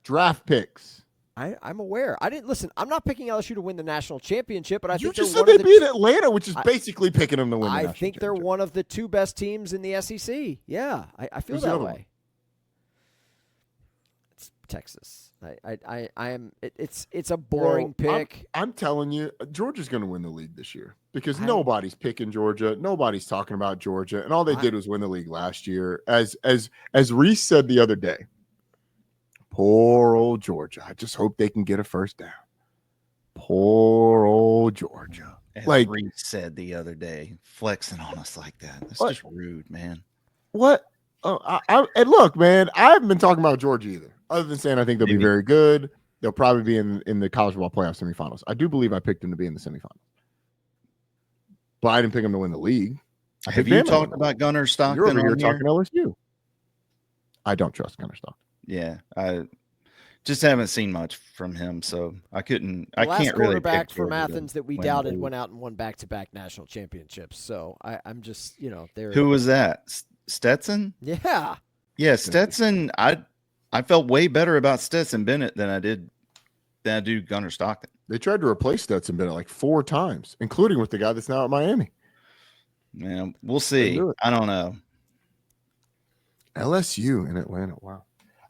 Draft picks. I'm aware. I didn't listen. I'm not picking LSU to win the national championship, but I You think just they're said one they of the beat Atlanta, which is basically picking them to win the I national think they're championship. one of the 2 best teams in the SEC. Yeah, I feel Who's the that other way. one? It's Texas. I am. It's a boring pick. I'm telling you, Georgia's going to win the league this year because nobody's picking Georgia. Nobody's talking about Georgia, and all they did was win the league last year. As Reese said the other day, poor old Georgia. I just hope they can get a first down. Poor old Georgia. As like Reese said the other day, flexing on us like that. That's what? just rude, man. What? Oh, and look, man, I haven't been talking about Georgia either, other than saying I think they'll be very good. They'll probably be in the college football playoff semifinals. I do believe I picked them to be in the semifinals, but I didn't pick them to win the league. Have you talked about Gunnar Stockton? You're over here on talking LSU. I don't trust Gunnar Stockton. Yeah, I just haven't seen much from him, so I couldn't. The I last can't really. quarterback pick from Georgia Athens that we win the doubted league. went out and won back-to-back national championships. So I'm just, there. Who was that? Stetson? Yeah. Yeah, Stetson. I felt way better about Stetson Bennett than I do Gunnar Stockton. They tried to replace Stetson Bennett like 4 times, including with the guy that's now at Miami. Man, we'll see. I don't know. LSU in Atlanta. Wow.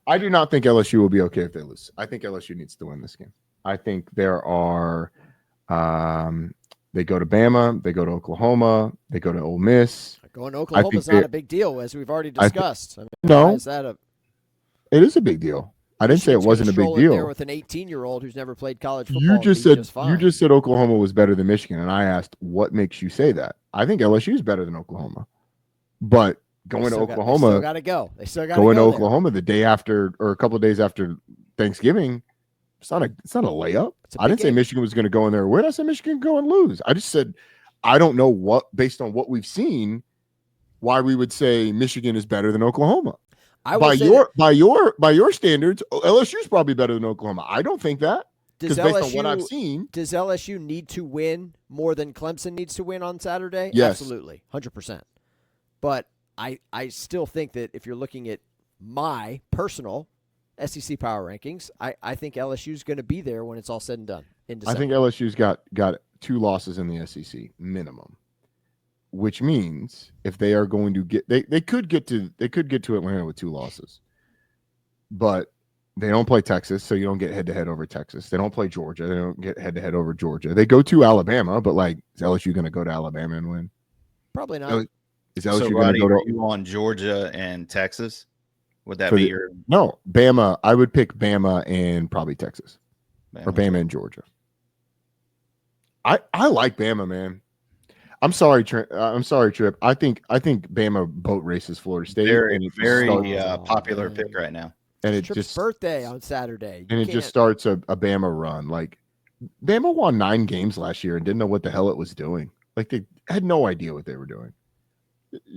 I do not think LSU will be okay if they lose. I think LSU needs to win this game. I think there are they go to Bama, they go to Oklahoma, they go to Ole Miss. Going to Oklahoma is not a big deal, as we've already discussed. No, is that it is a big deal. I didn't say it wasn't a big deal. There with an 18-year-old who's never played college football. You just said Oklahoma was better than Michigan, and I asked what makes you say that. I think LSU is better than Oklahoma, but going to Oklahoma, they still got to go. They still got to go into Oklahoma the day after or a couple of days after Thanksgiving. It's not a layup. I didn't say Michigan was going to go in there. Where did I say Michigan go and lose? I just said I don't know what, based on what we've seen, why we would say Michigan is better than Oklahoma. By your standards, LSU is probably better than Oklahoma. I don't think that, because based on what I've seen, does LSU need to win more than Clemson needs to win on Saturday? Yes, absolutely, 100%. But I still think that if you're looking at my personal SEC power rankings, I think LSU is going to be there when it's all said and done in December. I think LSU's got 2 losses in the SEC minimum, which means if they are going to get, they could get to Atlanta with 2 losses, but they don't play Texas, so you don't get head to head over Texas. They don't play Georgia, they don't get head to head over Georgia. They go to Alabama, but like, is LSU going to go to Alabama and win? Probably not. Is LSU going to go to you on Georgia and Texas? Would that be your no? Bama. I would pick Bama and probably Texas, or Bama and Georgia. I like Bama, man. I'm sorry, Trip. I think Bama boat races Florida State. Very popular pick right now. And it's Tripp's birthday on Saturday. And it just starts a Bama run. Like, Bama won 9 games last year and didn't know what the hell it was doing. Like, they had no idea what they were doing.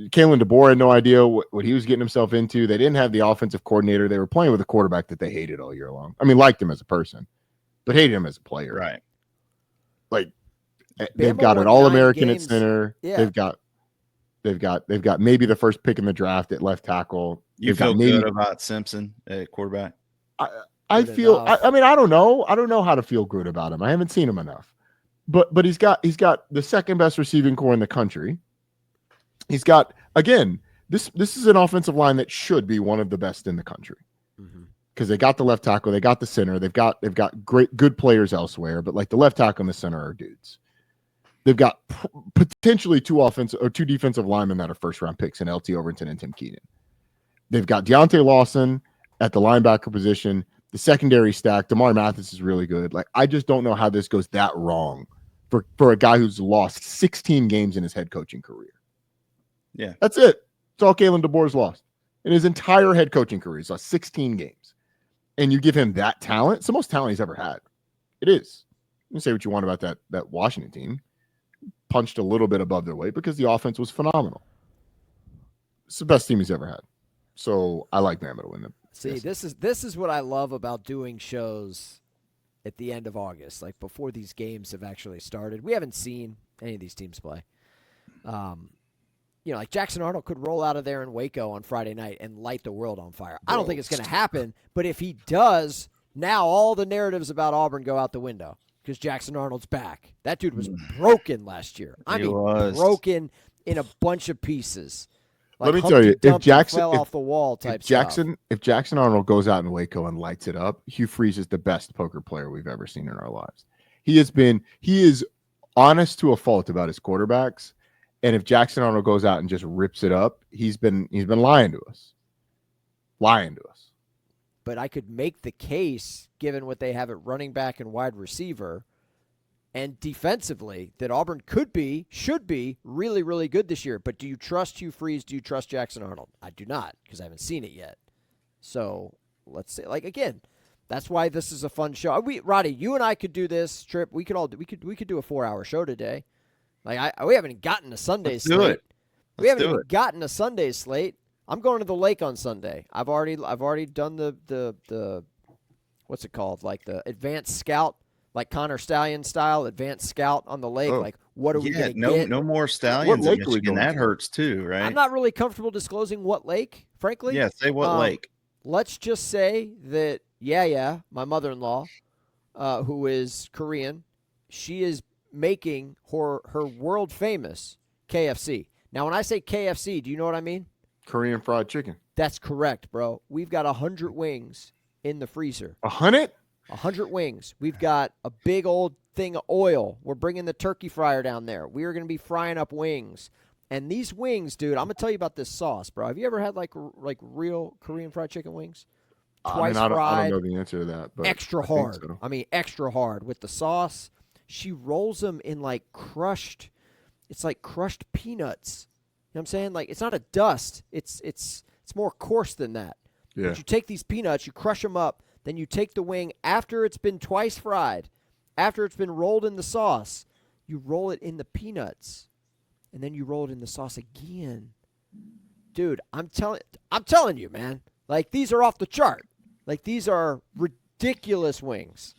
Kalen DeBoer had no idea what he was getting himself into. They didn't have the offensive coordinator. They were playing with a quarterback that they hated all year long. I mean, liked him as a person, but hated him as a player. Right. Like, they've got an All-American at center. Yeah. They've got maybe the first pick in the draft at left tackle. You feel good about Simpson at quarterback? I feel. I mean, I don't know. I don't know how to feel good about him. I haven't seen him enough. But he's got the second best receiving core in the country. He's got, again, this is an offensive line that should be one of the best in the country, because they got the left tackle, they got the center, they've got good players elsewhere, but like the left tackle and the center are dudes. They've got potentially 2 defensive linemen that are first round picks in LT Overton and Tim Keenan. They've got Deontay Lawson at the linebacker position. The secondary stack, Damari Mathis is really good. Like, I just don't know how this goes that wrong for a guy who's lost 16 games in his head coaching career. Yeah. That's it. It's all Kalen DeBoer's lost. In his entire head coaching career, he's lost 16 games. And you give him that talent, it's the most talent he's ever had. It is. You can say what you want about that Washington team. Punched a little bit above their weight because the offense was phenomenal. It's the best team he's ever had. So I like Bama to win them. See, this is what I love about doing shows at the end of August, like before these games have actually started. We haven't seen any of these teams play. Like Jackson Arnold could roll out of there in Waco on Friday night and light the world on fire. I don't think it's going to happen, but if he does, now all the narratives about Auburn go out the window because Jackson Arnold's back. That dude was broken last year. Broken in a bunch of pieces. Like let me tell you, if Jackson fell off the wall type stuff. If Jackson Arnold goes out in Waco and lights it up, Hugh Freeze is the best poker player we've ever seen in our lives. He is honest to a fault about his quarterbacks, and if Jackson Arnold goes out and just rips it up, he's been lying to us. But I could make the case, given what they have at running back and wide receiver, and defensively, that Auburn should be really, really good this year. But do you trust Hugh Freeze? Do you trust Jackson Arnold? I do not, because I haven't seen it yet. So let's say, again, that's why this is a fun show. Roddy, you and I could do this trip. We could do a 4-hour show today. We haven't gotten a Sunday slate. We haven't even gotten a Sunday slate. I'm going to the lake on Sunday. I've already done the what's it called? Like the advanced scout. Like Connor Stallion style, advanced scout on the lake. Like, what are we going to get? No more Stallions in Michigan. That hurts too, right? I'm not really comfortable disclosing what lake, frankly. Yeah, say what lake. Let's just say that, my mother-in-law, who is Korean, she is making her world-famous KFC. Now, when I say KFC, do you know what I mean? Korean fried chicken. That's correct, bro. We've got 100 wings in the freezer. 100? 100 wings. We've got a big old thing of oil. We're bringing the turkey fryer down there. We are going to be frying up wings. And these wings, dude, I'm going to tell you about this sauce, bro. Have you ever had like real Korean fried chicken wings? Twice fried. I don't know the answer to that. But extra hard. Extra hard with the sauce. She rolls them in crushed peanuts. You know what I'm saying? Like, it's not a dust. It's more coarse than that. Yeah. But you take these peanuts, you crush them up, then you take the wing after it's been twice fried, after it's been rolled in the sauce, you roll it in the peanuts, and then you roll it in the sauce again. Dude, I'm telling you, man. Like, these are off the chart. Like, these are ridiculous wings.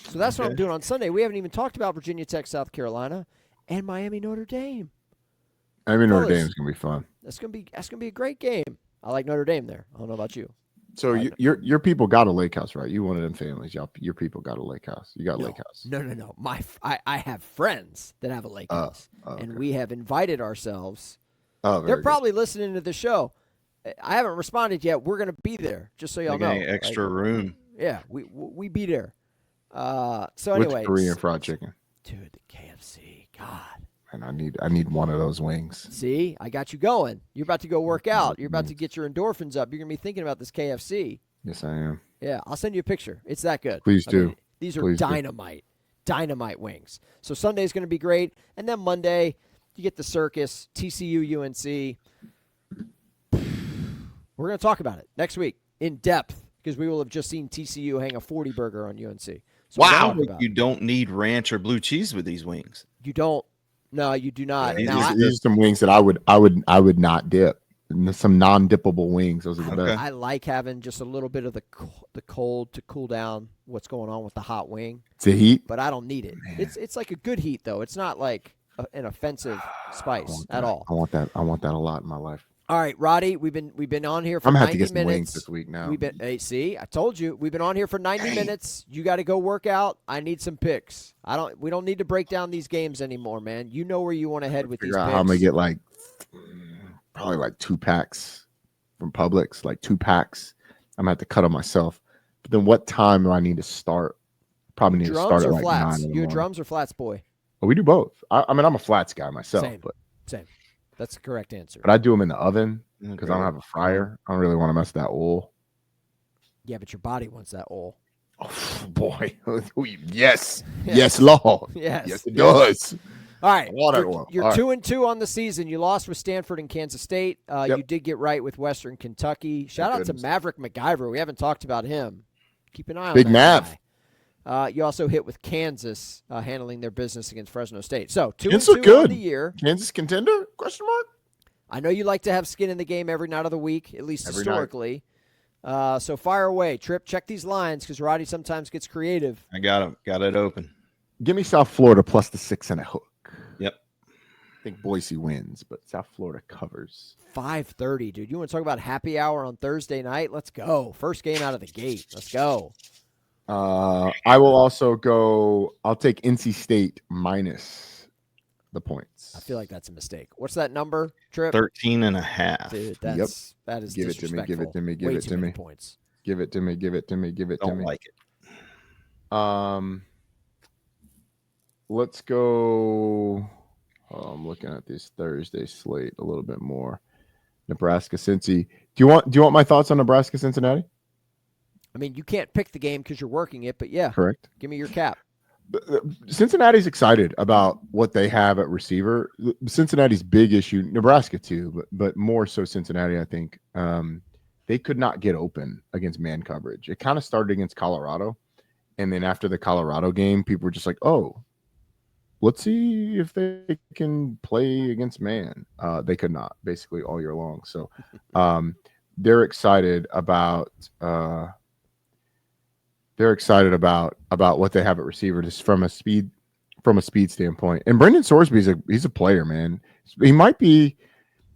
So that's what I'm doing on Sunday. We haven't even talked about Virginia Tech, South Carolina, and Miami Notre Dame. Notre Dame's gonna be fun. That's gonna be a great game. I like Notre Dame there. I don't know about you. So your people got a lake house, right? You one of them families. Your people got a lake house. You got a lake house. No. I have friends that have a lake house, and we have invited ourselves. They're probably listening to the show. I haven't responded yet. We're going to be there, just so y'all know. Extra room. Yeah, we be there. So with anyway, Korean fried chicken. Dude, the KFC. God. And I need one of those wings. See, I got you going. You're about to go work out. You're about to get your endorphins up. You're going to be thinking about this KFC. Yes, I am. Yeah, I'll send you a picture. It's that good. Please do. These are dynamite wings. So Sunday's going to be great. And then Monday, you get the circus, TCU, UNC. We're going to talk about it next week in depth because we will have just seen TCU hang a 40 burger on UNC. So wow. You don't need ranch or blue cheese with these wings. You don't. No, you do not. These are some wings that I would not dip. Some non-dippable wings. Those are the best. I like having just a little bit of the cold to cool down what's going on with the hot wing. It's a heat, but I don't need it. Man. It's like a good heat though. It's not like an offensive spice at all. I want that a lot in my life. All right, Roddy, we've been on here for I'm gonna 90 have to get minutes. Some wings this week now. See, I told you we've been on here for 90 minutes. You got to go work out. I need some picks. We don't need to break down these games anymore, man. You know where you want to head with these picks. How I'm gonna get probably 2 packs from Publix, 2 packs. I'm gonna have to cut them myself. But then what time do I need to start? Probably need to start at flats? 9. You a drums or flats boy? Well, we do both. I mean, I'm a flats guy myself. Same. That's the correct answer. But I do them in the oven because I don't have a fryer. I don't really want to mess with that oil. Yeah, but your body wants that oil. Oh, boy. Yes. Yes, Lord. Yes, it does. All right, All you're right. 2-2 on the season. You lost with Stanford and Kansas State. Yep. You did get right with Western Kentucky. Shout out to Maverick MacGyver. We haven't talked about him. Keep an eye on Big that Mav. guy. You also hit with Kansas handling their business against Fresno State. So 2-2 good. on the year. Kansas contender? Question mark. I know you like to have skin in the game every night of the week, at least Every historically. So fire away. Trip, check these lines because Roddy sometimes gets creative. I got it open. Give me South Florida plus the 6.5. Yep. I think Boise wins, but South Florida covers. 5:30, dude. You want to talk about happy hour on Thursday night? Let's go. First game out of the gate. Let's go. I will also go. I'll take NC State minus the points. I feel like that's a mistake. What's that number, Trip? 13.5. Dude, that is Give it to me. Give it to me. Give Way it too to many me. points. Give it to me. Give it to me. Give it to Don't me. like it. Let's go. I'm looking at this Thursday slate a little bit more. Nebraska, Cincy. Do you want my thoughts on Nebraska, Cincinnati? I mean, you can't pick the game because you're working it, but yeah, Correct. give me your cap. Cincinnati's excited about what they have at receiver. Cincinnati's big issue, Nebraska too, but more so Cincinnati, I think. They could not get open against man coverage. It kind of started against Colorado. And then after the Colorado game, people were just like, oh, let's see if they can play against man. They could not, basically all year long. So they're excited about what they have at receiver, just from a speed standpoint. And Brendan Sorsby he's a player, man. He might be.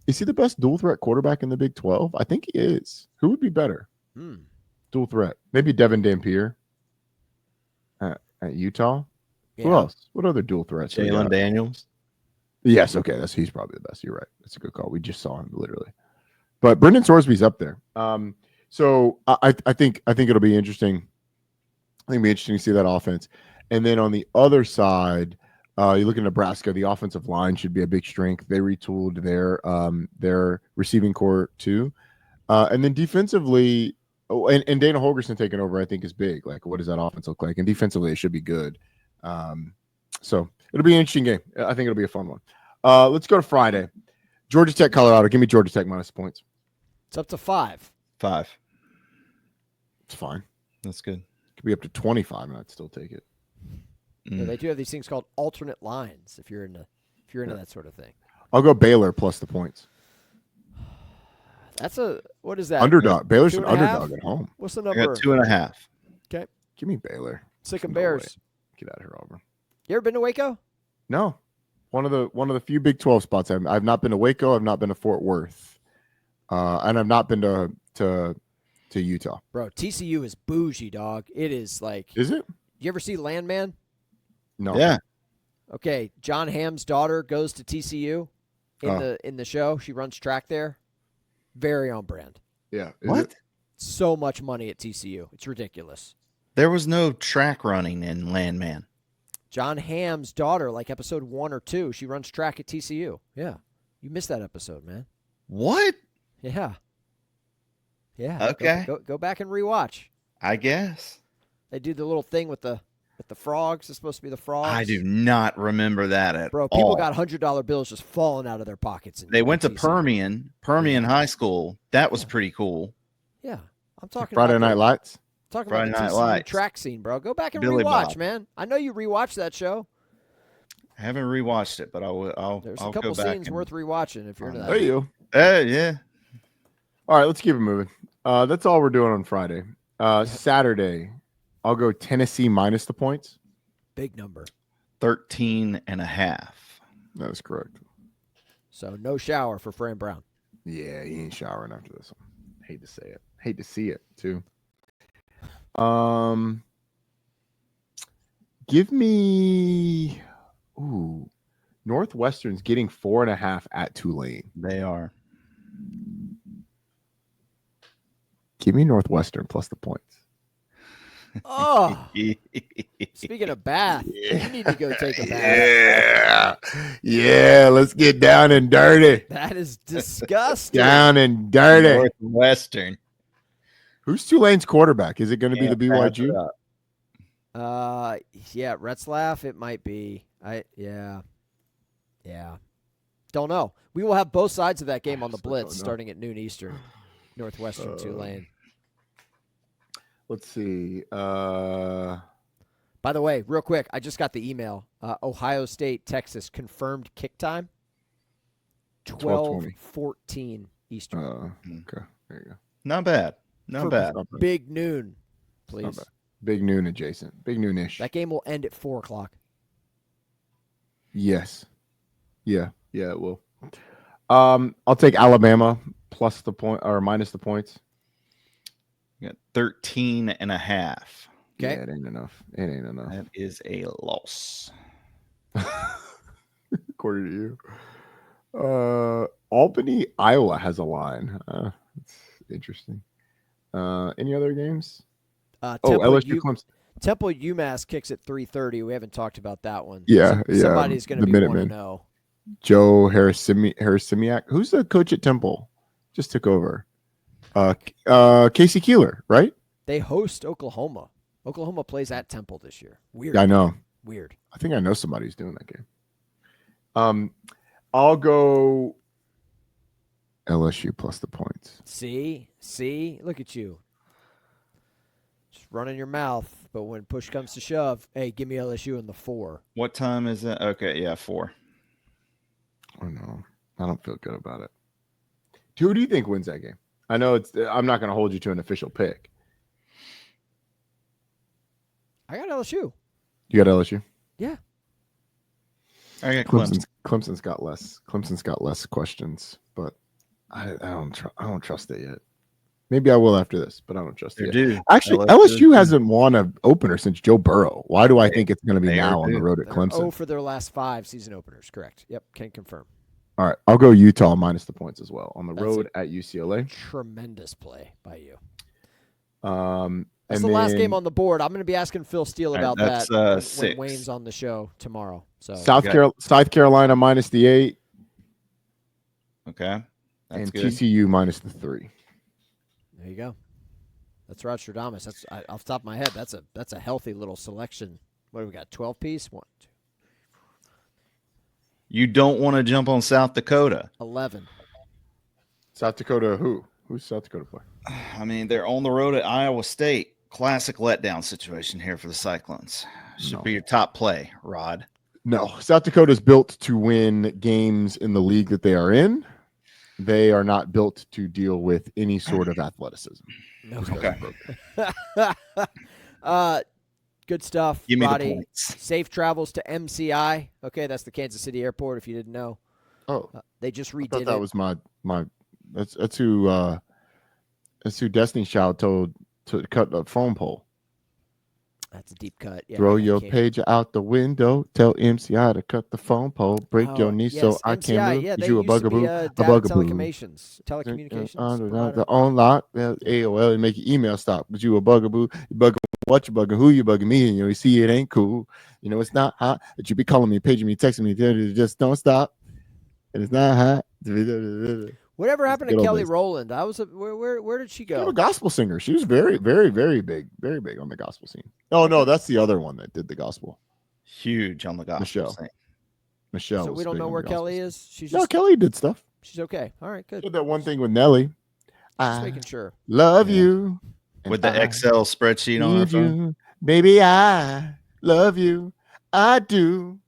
Is he the best dual threat quarterback in the Big 12? I think he is. Who would be better? Dual threat, maybe Devin Dampier at Utah. Yeah. Who else? What other dual threats? Jalen Daniels. Yes, okay, he's probably the best. You're right. That's a good call. We just saw him literally, but Brendan Sorsby's up there. So I think it'll be interesting. I think it'll be interesting to see that offense. And then on the other side, you look at Nebraska. The offensive line should be a big strength. They retooled their receiving core too, and then defensively. Oh, and Dana Holgerson taking over, I think, is big. Like, what does that offense look like? And defensively, it should be good. So it'll be an interesting game. I think it'll be a fun one. Let's go to Friday. Georgia Tech, Colorado. Give me Georgia Tech minus points. It's up to 5. 5. It's fine. That's good. It could be up to 25, and I'd still take it. Yeah, they do have these things called alternate lines. If you're into that sort of thing. I'll go Baylor plus the points. What is that? Underdog. Baylor's an 2.5? underdog at home. What's the I number? got 2.5. Okay. Give me Baylor. Sick and No Bears. way. Get out of here, Auburn. You ever been to Waco? No. One of the few Big 12 spots. I've not been to Waco. I've not been to Fort Worth. And I've not been to Utah. Bro, TCU is bougie, dog. It is like. Is it? You ever see Landman? No. Yeah. Okay, John Hamm's daughter goes to TCU in the show. She runs track there. Very on brand. Yeah. Is What? it? So much money at TCU. It's ridiculous. There was no track running in Landman. John Hamm's daughter, like episode 1 or 2, she runs track at TCU. Yeah. You missed that episode, man. What? Yeah. Yeah. Okay. Go back and rewatch. I guess. They do the little thing with the frogs. It's supposed to be the frogs. I do not remember that at Bro, all. people got $100 bills just falling out of their pockets. They went to TCU. Permian High School. That was pretty cool. Yeah. I'm talking Friday about Night Lights? Talking Friday about the Night TCU Lights. track scene, bro. Go back and Billy rewatch, Bob. man. I know you rewatched that show. I haven't rewatched it, but I'll There's I'll a couple go back scenes and- worth rewatching if you're into that. There you Yeah. All right, let's keep it moving. That's all we're doing on Friday. Saturday, I'll go Tennessee minus the points. Big number. 13.5. That is correct. So no shower for Fran Brown. Yeah, he ain't showering after this one. Hate to say it. Hate to see it too. Give me Northwestern's getting 4.5 at Tulane. They are. Give me Northwestern plus the points. Oh, speaking of bath, you need to go take a bath. Yeah. Let's get down and dirty. That is disgusting. Down and dirty. Northwestern. Who's Tulane's quarterback? Is it going to be the BYG? Yeah, Retzlaff. It might be. Yeah. Yeah. Don't know. We will have both sides of that game on the still Blitz don't know. starting at noon Eastern. Northwestern, Tulane. Let's see. By the way, real quick, I just got the email. Ohio State, Texas, confirmed kick time. 12:14 Eastern. Okay. There you go. Not bad. Not bad. Not bad. Big noon, Not please. bad. Big noon adjacent. Big noonish. That game will end at 4 o'clock. Yes. Yeah, it will. I'll take Alabama plus the point or minus the points. You got 13.5. Okay. Yeah, it ain't enough. It ain't enough. That is a loss. According to you. Albany, Iowa has a line. It's interesting. Any other games? LSU Clemson. Temple UMass kicks at 3:30. We haven't talked about that one. Yeah. Somebody's going to be Minutemen. 1-0. Joe Harrisimiak. Who's the coach at Temple? Just took over. Casey Keeler, right? They host Oklahoma. Oklahoma plays at Temple this year. Weird. I know. Weird. I think I know somebody who's doing that game. I'll go LSU plus the points. See, look at you. Just running your mouth, but when push comes to shove, hey, give me LSU in the 4. What time is that? Okay, yeah, 4. Oh no, I don't feel good about it. Who do you think wins that game? I know I'm not going to hold you to an official pick. I got LSU. You got LSU? Yeah. I got Clemson. Clemson's got less. Clemson's got less questions, but I don't trust it yet. Maybe I will after this, but I don't trust it yet. Actually, LSU hasn't won an opener since Joe Burrow. Why do I think it's going to be now on the road at Clemson? Oh, for their last 5 season openers. Correct. Yep. Can confirm. All right. I'll go Utah minus the points as well on the road at UCLA. Tremendous play by you. That's the last game on the board. I'm going to be asking Phil Steele about that when 6. Wayne's on the show tomorrow. So South Carolina minus the 8. Okay. That's and good. TCU minus the 3. There you go. That's Rostradamus. That's off the top of my head. That's a healthy little selection. What do we got? 12 piece? 1, 2. You don't want to jump on South Dakota. 11. South Dakota who? Who's South Dakota play? I mean, they're on the road at Iowa State. Classic letdown situation here for the Cyclones. Should be your top play, Rod. No. South Dakota's built to win games in the league that they are in. They are not built to deal with any sort of athleticism. No. Okay. Good stuff. Give me Roddy. the points. Safe travels to MCI. Okay, that's the Kansas City Airport. If you didn't know, they just redid I thought that it. was my. That's who Destiny's Child told to cut the phone pole. That's a deep cut. Yeah, Throw your pager out the window. Tell MCI to cut the phone pole. Break your knee so I MCI, can move. Yeah, they you a used to be, bugaboo? data A bugaboo. telecommunications provider. The online AOL and make your email stop. But you a bugaboo? You bugging what? You bugging who? You bugging me? And you see it ain't cool. You know it's not hot. That you be calling me, paging me, texting me. Just don't stop. And it's not hot. Whatever happened to Kelly Rowland? Where did she go? A gospel singer. She was very, very, very big on the gospel scene. Oh no, that's the other one that did the gospel. Huge on the gospel scene. Michelle. So we don't know where Kelly is. She's no, Kelly did stuff. She's okay. All right, good. Did that one thing with Nelly. Just making sure. Love you. With the Excel spreadsheet on her phone. Baby, I love you. I do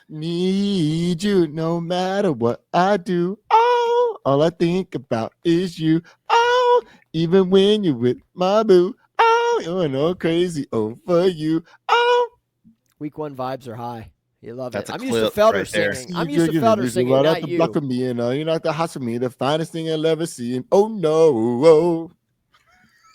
need you no matter what I do. Oh, all I think about is you. Oh, even when you're with my boo. Oh, you're no crazy over you. Oh. Week 1 vibes are high. You love That's it. I'm a used to clip Felder right there. singing. I'm used to Felder singing, right not out the you. block of me, you're not the hot of me, the finest thing I'll ever see. Oh no.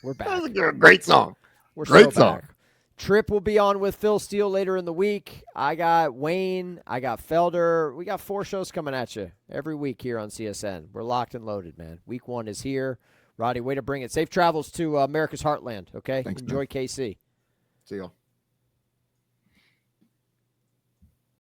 We're back. That's a great song. We're Great so song. back. Trip will be on with Phil Steele later in the week. I got Wayne. I got Felder. We got 4 shows coming at you every week here on CSN. We're locked and loaded, man. Week 1 is here. Roddy, way to bring it. Safe travels to America's Heartland, okay? Thanks, Enjoy man. KC. See y'all.